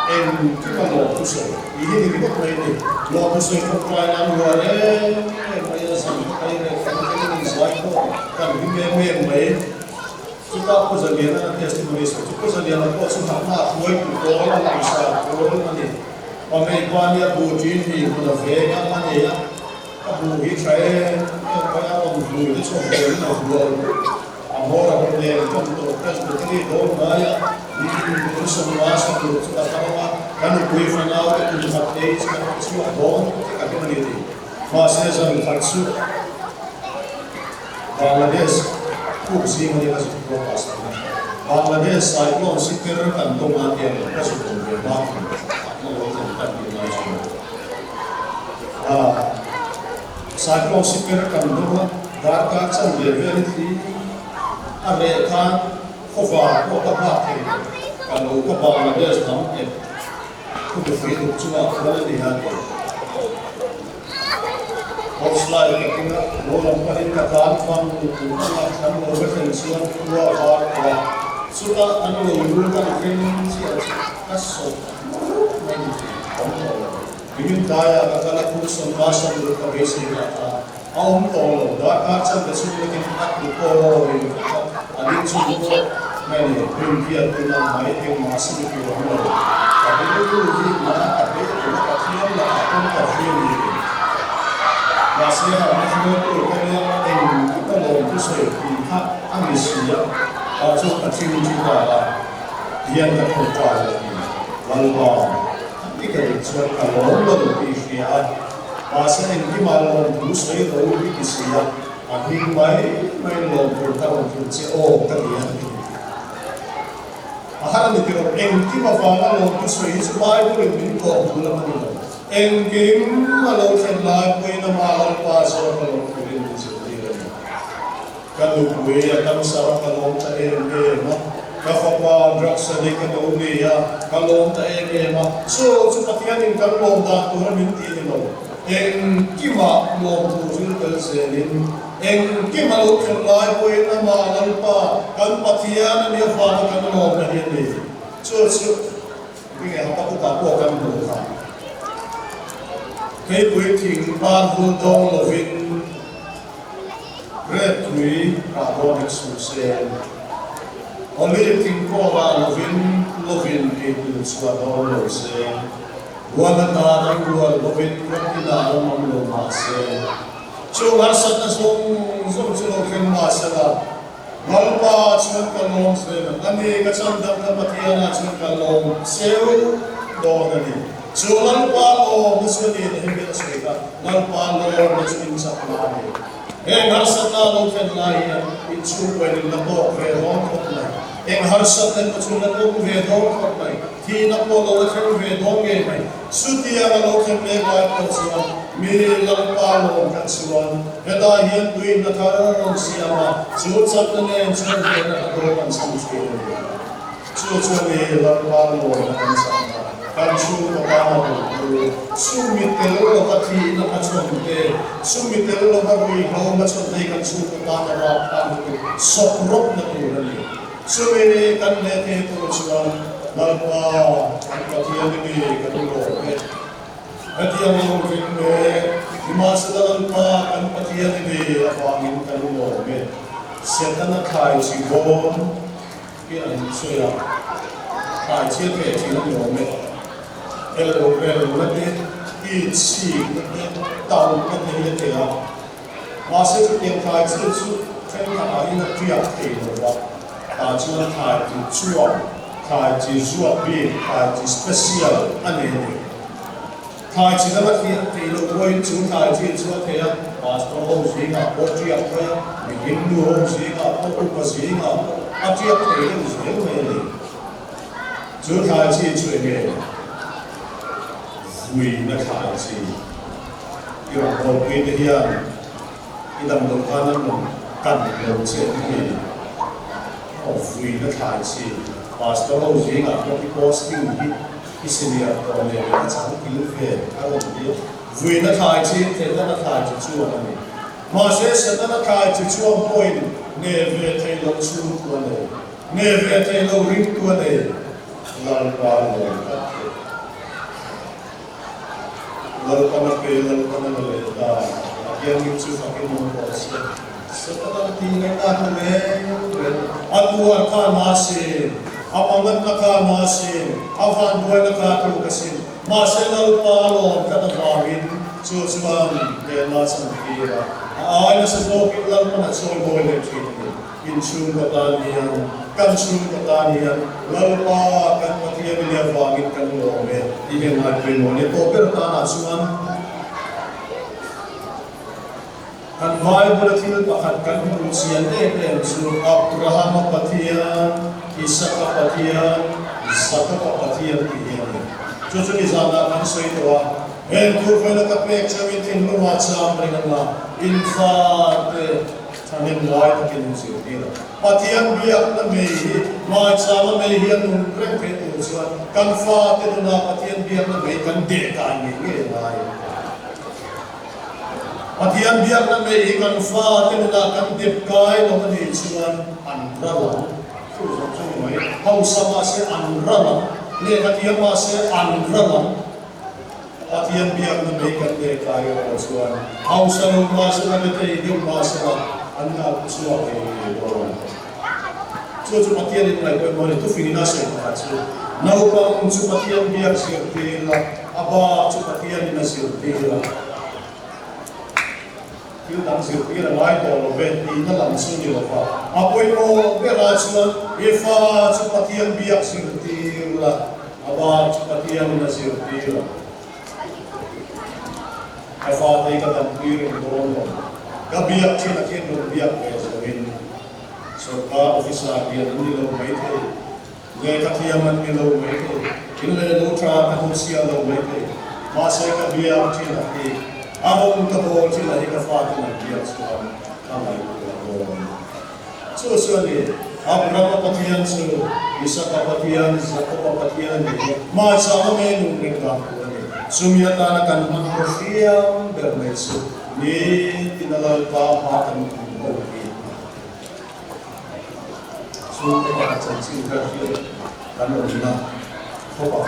em cái mà lo tu soi, ini ni kita pernah ni lo tu soi pernah nam luar bây giờ sang cái này ni slide ko kan me kita ko sa dia na testimony so ko sa dia na ko sa na tuoi ko la la sa ko ni o me kwa ni bu tin ni ko la ve ka ma ni ya bu hi trai ko ya lo bu ni so ko na bu amora ko le ko to ka ko ni do ma ya ni so ma sa ko ta ta kan kui fanau ke tu matei kan su abon ka ke mani ti masa san khatsu Bangladesh ku si mani ka su ko pas Bangladesh cyclone sikir kan to ma ke ka su ko be ma ko lo kan ni ma su cyclone sikir kan to ma dar ka chan le ve ti are khan khowa ko ta ba ke kan lo ko Bangladesh nam ke ku free to chua khol di ha ke hosla ke kinga lo lam pa in ka tan fam tu tu na kan lo ve fen suan wa ha suta an lo yu ka ken si a so Bimin kaya kakala kung sumbasan lo ka besi ka aum tolo da ka chan da su le kin at ko adin su ko मैंने फिल्म किया तो हमारे एक मासिक की रोहन अभी तो ये ना अभी तो कथियन ना अपन का फिल्म ये मासिक हमारे तो कने एक तो लोग तो से था अमिसिया और जो कथियन जी का दिया का तो पाया walpa ti ka ri chuan ka lo lo ti hria ma se in ki ma lo tu sei lo ri ki sia a hi mai lo por ta ro ki che o ka ri an a ha ni ti ro en ki ma fa na lo tu sei su bai bu ri min ko bu la ma ni lo en ki ma lo chen lai ko ina ma lo pa so ka lo ku ri ni che ri lo ka lu ku ya ka sa ka lo ta en ge ma Kapapa drugs sa ka doon niya, kalong tayo ma. So patihan yung kalong dato na minti nilo. En kima mo tusil kalsenin. En kima lo kalay po yung namalan pa. Kan patihan na niya pa na kalong na hindi. So bigay hapakuta po kan mo ka. Kaya po yung tingpan dong lovin. Red kui ako nagsusil. Only thing ko ba lovin people swadon lo se wala na ang lovin ko tinalo mo lo mase so harsat na so lovin masala malpa chun kalong se ani kacandam na patiana chun kalong seo do gani so malpa o musli ne himbe asika malpa lo na chun sa plane harsat na lovin na ya itsu ko ni na po pre hon ko na harsat na patulan ko vedong ko mai tina po lo thang vedong nge mai sutia na lo thang le ba ko suan mi lampa lo kan suan heda hian tuin na thara ro siama chu chat na ne chu na ko kan sam chu ne lampa lo kan sam kan chu ko ba ma ko su mi te lo ka thi na ka chu te su mi te lo ka ri ho ma chu te kan chu ko ba na ra kan sok rop na tu ni Sumere kan lete to chuan malpa kan patian ni kan ro me patian mo vin me himasala malpa kan patian ni apangin kan ro me setana khai chi bon ki an soya khai chi ke chi ro me elo te ki chi ne tau ne te ya ma se ke khai chi chu chen ka ai na ti a te ro chuan thai ti chuang thai ti zuak bi thai ti special ani thai chi na ti ti lo koi chu thai ti chuak te ya pastor ho si nga po ti a ko ya mi hindu ho si nga po ko si nga a ti a te ni se me ni chu thai chi chu ne vui na thai chi yo ko ki te ya idam do kanan kan lo che ni vui na thai chi pastor ho si nga po ki posting hi isinia ko ne ka chang ki lu fe a ro ni vui na thai chi te na thai chi chu ani ma se na thai chi chu point ne ve te lo chu ko ne ve te lo ring ko ne lal pa lo lal pa na le da ya mi chu fa ki mo ko Setara tinggal kami, aduan kamasin, apangan kamasin, avan dua nakatu kasin, masalah palon kata kawin, susuan kena sendiri. Ayah sesuatu lalu nak soal boleh cerita, insun katanian, kansun katanian, lalu kan makia bila bangit kan lome, ini ngapain boleh, koper tanah suan. Kan vai beratil pakat kan berusian deh suruh Abraham patian, Ishak patian, Ishak patian tiada. Cucu di sana kan seitwa. Entur fela kapek cawitin rumah cam dengan lah. Infat tanem lai takin usia tiada. Patian biak na mehi, mai cam mehi yang nungkreng petu usuan. Kan fat itu na patian biak na mehi kan dekai ni lai. Patian biar na may ikan fa tinulakan tipkay na manitsuan andrala. So may hausa masi andrala, lekatiya masi andrala. Patian biar na may ikan tipkay na manitsuan hausa ng masi na metay yung masi na anak suwa kay Boron. So patian ito na ito mo nito fininasin na so naupang patian biar sirtila aba patian na sirtila. Kita dah sirpir lai tolo beti na langsung di lupa. Apa itu berasal? Eva sepatian biak sirpir lah. Aba patian na siya tira. Kafa tay kadang tira doon. Kabiyak siya nakin ng biyak kaya sa rin. So ka ofisa biya nila may tay. Gaya katiyaman nila may tay. Kinala do tra katong siya daw may tay. Masay kabiyak siya nakin. Abang kabol siya nakin kafa ng biyak sa kamay ko. So ni. Ang rapapatian sa isa kapatian sa kapatian masa ko ngayon ng nagkakakuha niya. Sumiyata na kan makrofiyang bermeso ni tinalal pa makang kumulki. So, kaya ano na kopa.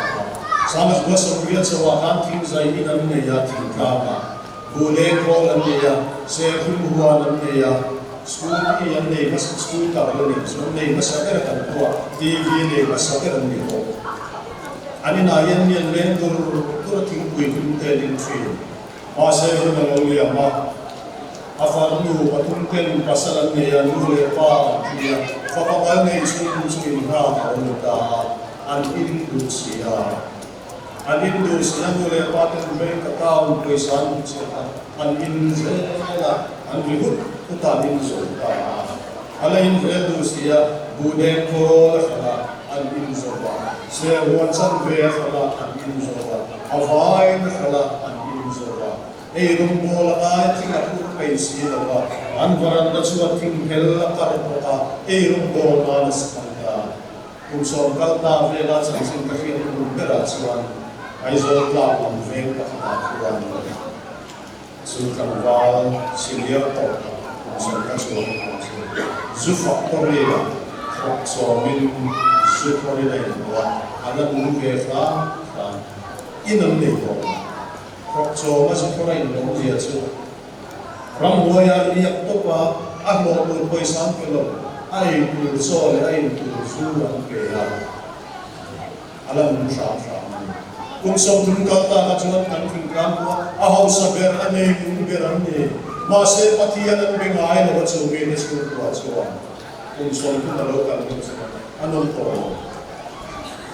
Sama sa Soviet sa wakanting sa inam niya tingkama. Gulay ko lang niya, sa kumuha lang niya. School ni yang ni mas school ka ni so ni mas sakit kan tua TV ni mas sakit ni ko ani na yan ni len tur ting kui kun te din fi ma se ro na lo ya ma afa nu patun ken pasalan ni ya nu le pa ya fa pa ba ni school school ha ka lo ta an in du sia an in du sia nu le pa te be ka ta un ko san sia an in se la an ribut utamin zulta alain vedu sia budem ko khala an in zulta se wansan ve khala an in zulta avain khala an in zulta ei rum bola ai tinga ku kai sia la an varan da chuwa ting hel la par ta ei rum bola na skanda kum so kal ta ve la sang sin ka fi rum bera chuan ai zol la kum ve ka ta chuan sultan wal silia to Zufak Korea, so min Zukorea wa ada mungkin inam neko, so masih Korea itu dia tu. Ramboya lihat tu pa, aku mau poisan kalau, air tu so air tu suram kaya, alam musafir. Kung sa tungkata kacuan kan tingkam wa, ahau saber ane mungkin ane. Masih patian dan bengai lewat sebagai nesku kuat seorang. Unsur itu melakukan anong toro.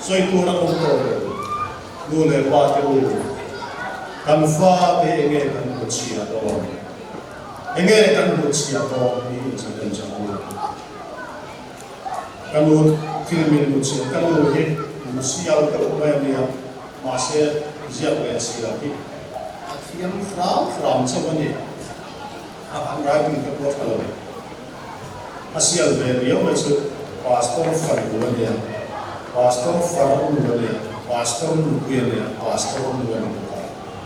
So itu orang toro. Dulu lepas itu, kanfa enge kan bersia toro. Enge kan bersia toro ini jangan jangan. Kalau filmin bersia, kalau ini bersia kalau bayarnya masih siap bersia lagi. Yang from sebenarnya. Ang riding the profile. Asial Berio is pastor for Gulia, pastor for Gulia, pastor Gulia, pastor Gulia.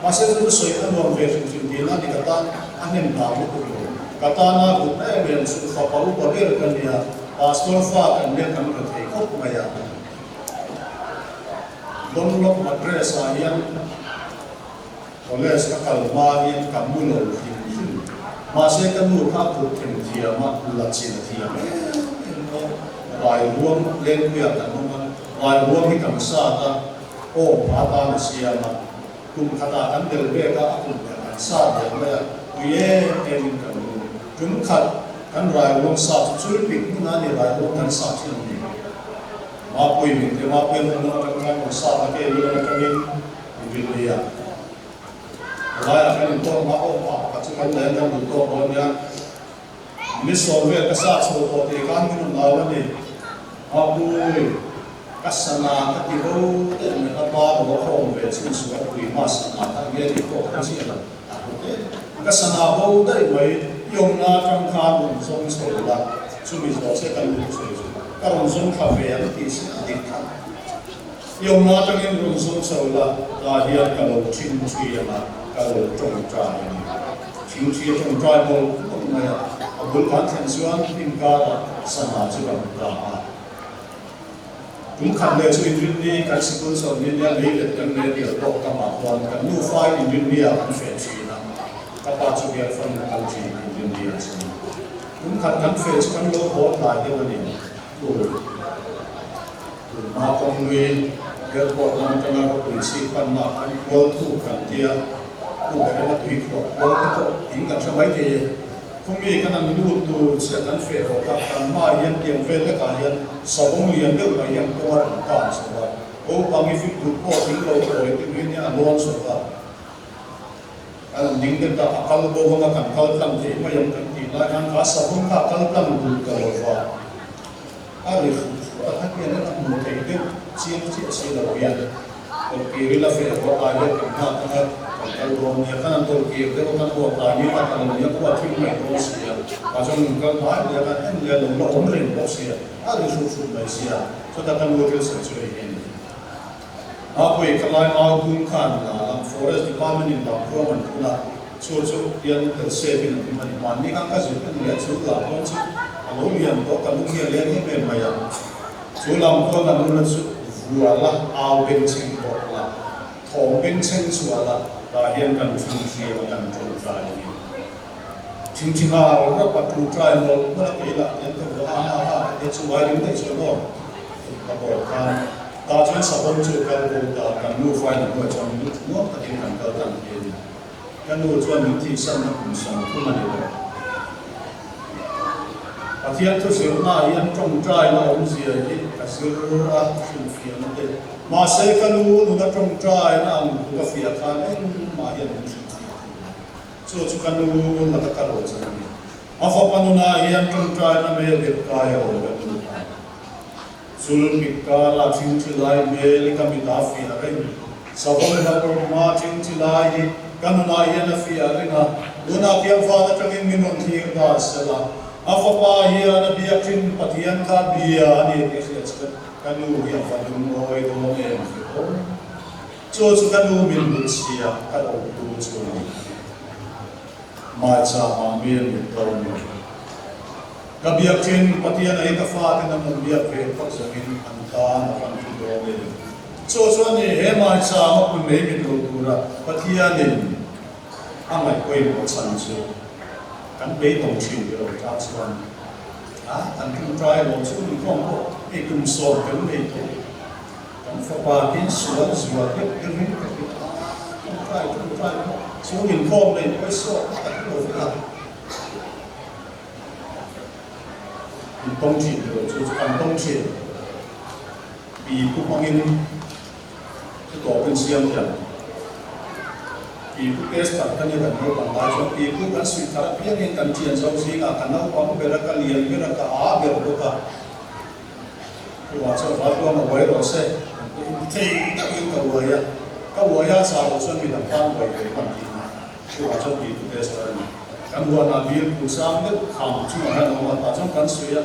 Masih itu soal orang versi Cina di kata angin tamu tu. Kata nak yang sudah paru paru kan dia pastor fa kan dia kan berarti kau maya. Donlok madrasah yang oleh sekal mahin kamu lalu. Masih kan lupa tuh tiama lacina tiama. Rai ruang len kuya kan mana rai ruang ikam sata oh mata nasiama kum kata kan delbeka aku kan sata ya kuye emin kan kum kan rai ruang sata sulpik nani rai ruang kan sata ni. Mapui minta mana kan sata ke luar kan Biblia. Rai akan itu mau kan lain dan untuk orangnya ini soalnya kesat seperti kan minum lawan ni aku kasana ketibu dan apa orang bersih surat primas mata dia di kau kasih lah kasana bau dari bayi yang nak kan song sekolah suami saya kan kalau song kafe yang isi adikan yang nak kan song sekolah lahir kalau cinci yang kalau congcai Cinci yang tribal pemaya, abul kantensuan tingkara sana juga berapa. Tungkap le so Indonesia kan sikul so Indonesia le kan le dia tok kamakuan kan new file Indonesia kan fancy na. Kapat so dia fan kan ci Indonesia sini. Tungkap kan fancy kan lo hot la dia ni. Tu. Ma pengwe airport man kan ko polisi kan ma kan go tu kan dia bukan itu kalau tinggal sampai ke, kami kan menurut tu setan fair, kan ma yang velek kalian sabung yang dia yang keluar kan sebab o pangifit grupo tinglo ko ito niya alon so ka alam ding ka akal bo nga kan kal tam te mayam kan tila kan ka sa hung ka kal tam du ka wa ari ha ki na mo te de chi la ya o ki la fe ko a le kan ha kal bo ne kan to ki de ko kan ko ta ni ta kan ni ko thi mai ko sia a jong ka ma ya kan en le lo om ren ko sia ari su mai sia so ta kan wo ke sa chui en Apoy kalay agun kan na forest department in Bangkok man pula so yan saving ng money money kang kasi niya so la ko si along yan to kalung yan yan may maya so lam ko na nun so wala aw benching ko la thong benching wala dahil kan siya kan to try ching ha ro pa to try mo wala kila yan to ha it's why you think so no about kan ta chen sabon chu kan ko ta kan nu fai na ko chang nu no ta din kan ta tan ke kan nu chuan min ti san na kun san ku ma ni lo athian to se na yan trong trai na om sia ni ka sir a sin fi na te ma se kan nu na trong trai na am ka fi a kan en ma yan so chu kan nu na ta ka ro cha ni a fa pa nu na yan trong trai na me de ka ya ro ka nu sulun mikka la ching chilai meli kami da fi arin sabon da ko ma ching chilai kan na ya na fi arina una pia fa da tangin minon thi da sala afa pa ya na bia chin patian ka bia ni ke se kan nu ya fa dum oi do ne so chu kan nu min bu sia ka do tu chu ma cha ma min ni to ni kabiyak chin patian ay kafatin ng biyak ke pagsangin anta na pangtuloy so ni hema sa mo may mitultura patian din ang ay koy mo sanso kan be tong chin yo ta chuan an kum try mo chu ni kong ko e kum so kan me to kan fa pa tin suan suan ke rin ka try so in kong le ko so ta ko ka冬季就是看冬季，比不光因这多跟香港，比不给上看见很多本来说比不跟水塔边边跟建烧西啊，看到光别那个连别那个啊别那个，我这发多嘛我也老些，这那个我呀，我呀啥我说你能帮我给问题嘛，我这比不给上。kan buat nabi pusam ni kam cuma ada nama tajam kan suya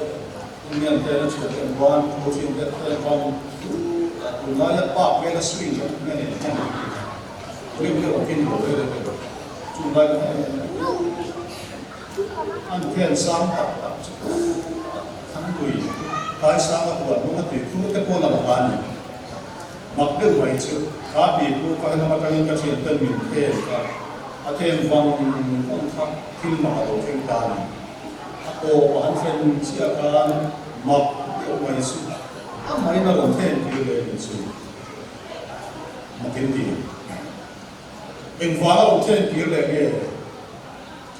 kemudian kita sudah kemudian kemudian kita kan tunanya pak kita swing kan ni boleh boleh mungkin boleh cuma anten sampai kan kui kai sama buat bukan itu kita pun nak bani makbil baik tu tapi tu kalau nama kalian kasih termin kan aten bang tak film atau film tadi atau bahan siakan map yang masuk amai na konten dia itu mungkin dia envara konten dia lagi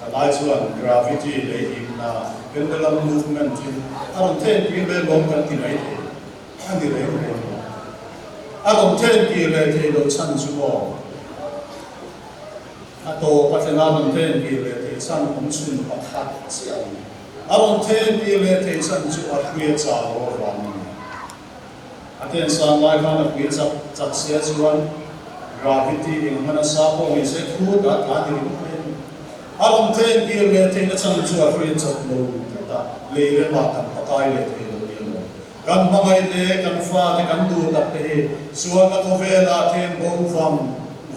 kalau jual graffiti lagi na pendulum movement itu konten dia lagi lompat tidak itu kan dia lagi konten dia lagi lo chan semua atau pasangan konten dia lagi san kumsun pakat siang. Aron ten dia lete san cuat kuya calo ram. Aten san lai kana kuya cat sia cuan gravity yang mana sapo ni se ku da tadi ni. Aron ten dia lete na san cuat kuya cat lo ta le ma kan pakai lete lo dia lo. Kan mangai le kan fa te kan du tak te suan ka to vela ten bo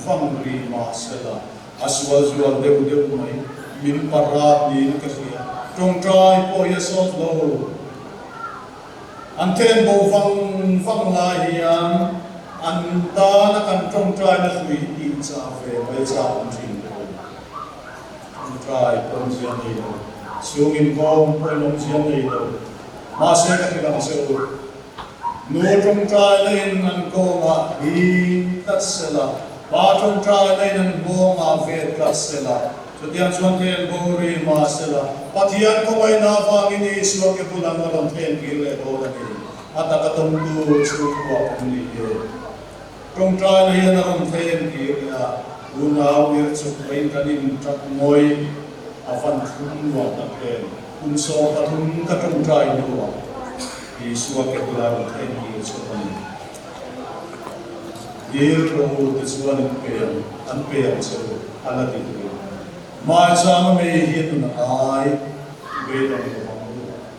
fam ri ma sela. Aswal jual deu mai min parat ni kasi trong trai po yesot lo anten bo fang la hian anta na kan trong trai na sui ti cha fe mai cha on chin trong trai pon sian ni lo siungin kong po long sian ni lo ma se ka ti se o no trong trai len an ko ma hi tat sela ba trong trai len an bo ma ve tat sela Setiap suatu bori masalah. Patian kau main apa ini? Suatu bulan malam ten kile bola ni. atakatung tu chuwa puni ye trong trai na yan aron thayen ki ya una wir chuk bai kanin trak moi afan thum wa taken kun so pathum ka trong trai nuwa ki suwa ke tular thayen ki chukani ye ro te suwan pe an pe an se ala ti mai sama me hi tu na ai be dong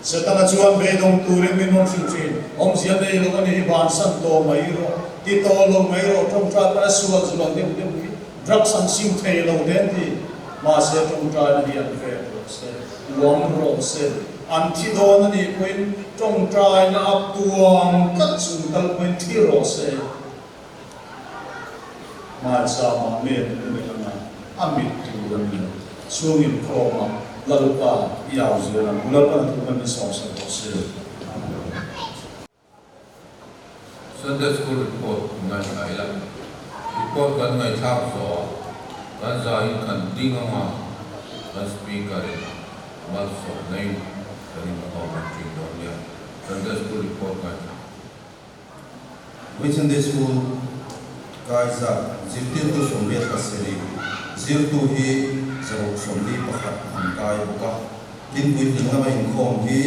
setanga chuan be dong turin min non sin om sia dei lo ani ban san to mai ro ti to lo mai ro trong tra pa suwa zulo dem dem ki drak san sim thei lo den ti ma se trong tra na hi an fe se long ro se an thi do na ni kuin trong tra na ap tuang kat chung dal kuin thi ro se ma sama me ne na amit tu ni sungin ko ma lalu pa iau zela lalu pa tu kan bisa se Sunday school report ngai ngai la report kan ngai thap so kan zai kan ding ma kan speaker mal so nai kan ma ma ting do ya Sunday school report kan Which in this school guys zirtil tu sombiat kaseri zirtu hi zero somli pakhat kai boka tin pui thing ma in khom hi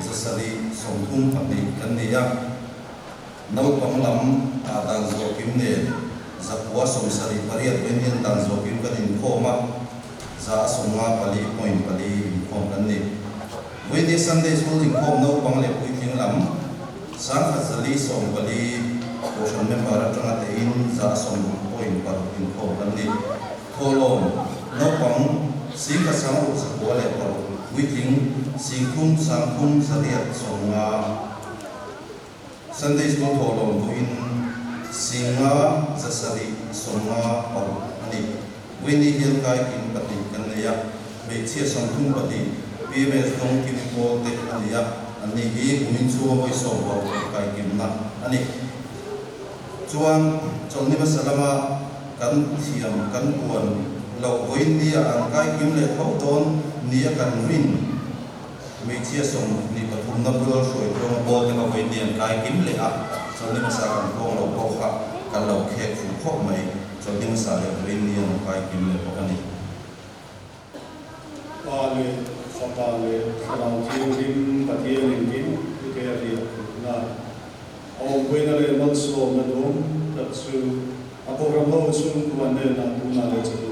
zasari somthum phani kan niya nau panglam dan zo kim ne zakwa somsari pariat benien dan zo kim kan in khoma za songa pali point pali khom kan ni when the Sunday school in khom nau pangle pui thing lam sang khazali som pali ocean member atanga te in za som point par in khom kan ni tholom nau pang sing ka sang ru zakwa le par waiting singkum sangkum sariat songa Sunday school tholom tu in singa zasari songa par ani wini hil kai kin pati kan ya be chia sangkum pati PMS dong kin ko te ani ya ani hi kumin chu hoi so ba kai kin na ani chuan chongni masalama kan thiam kan puan lo voin dia an kai kim le thau ton nia kan rin me chia song ni pathum na bul soi tong bo te ka voin dia kai kim le a chongni masa kan ko lo ko kha kan lo khe fu kho mai chongni masa le voin dia kai kim le ko ani pale fatale kalau tingin patien tingin itu ya dia na om buena le monso na dom tatsu ako rambo sun kuane na tuna le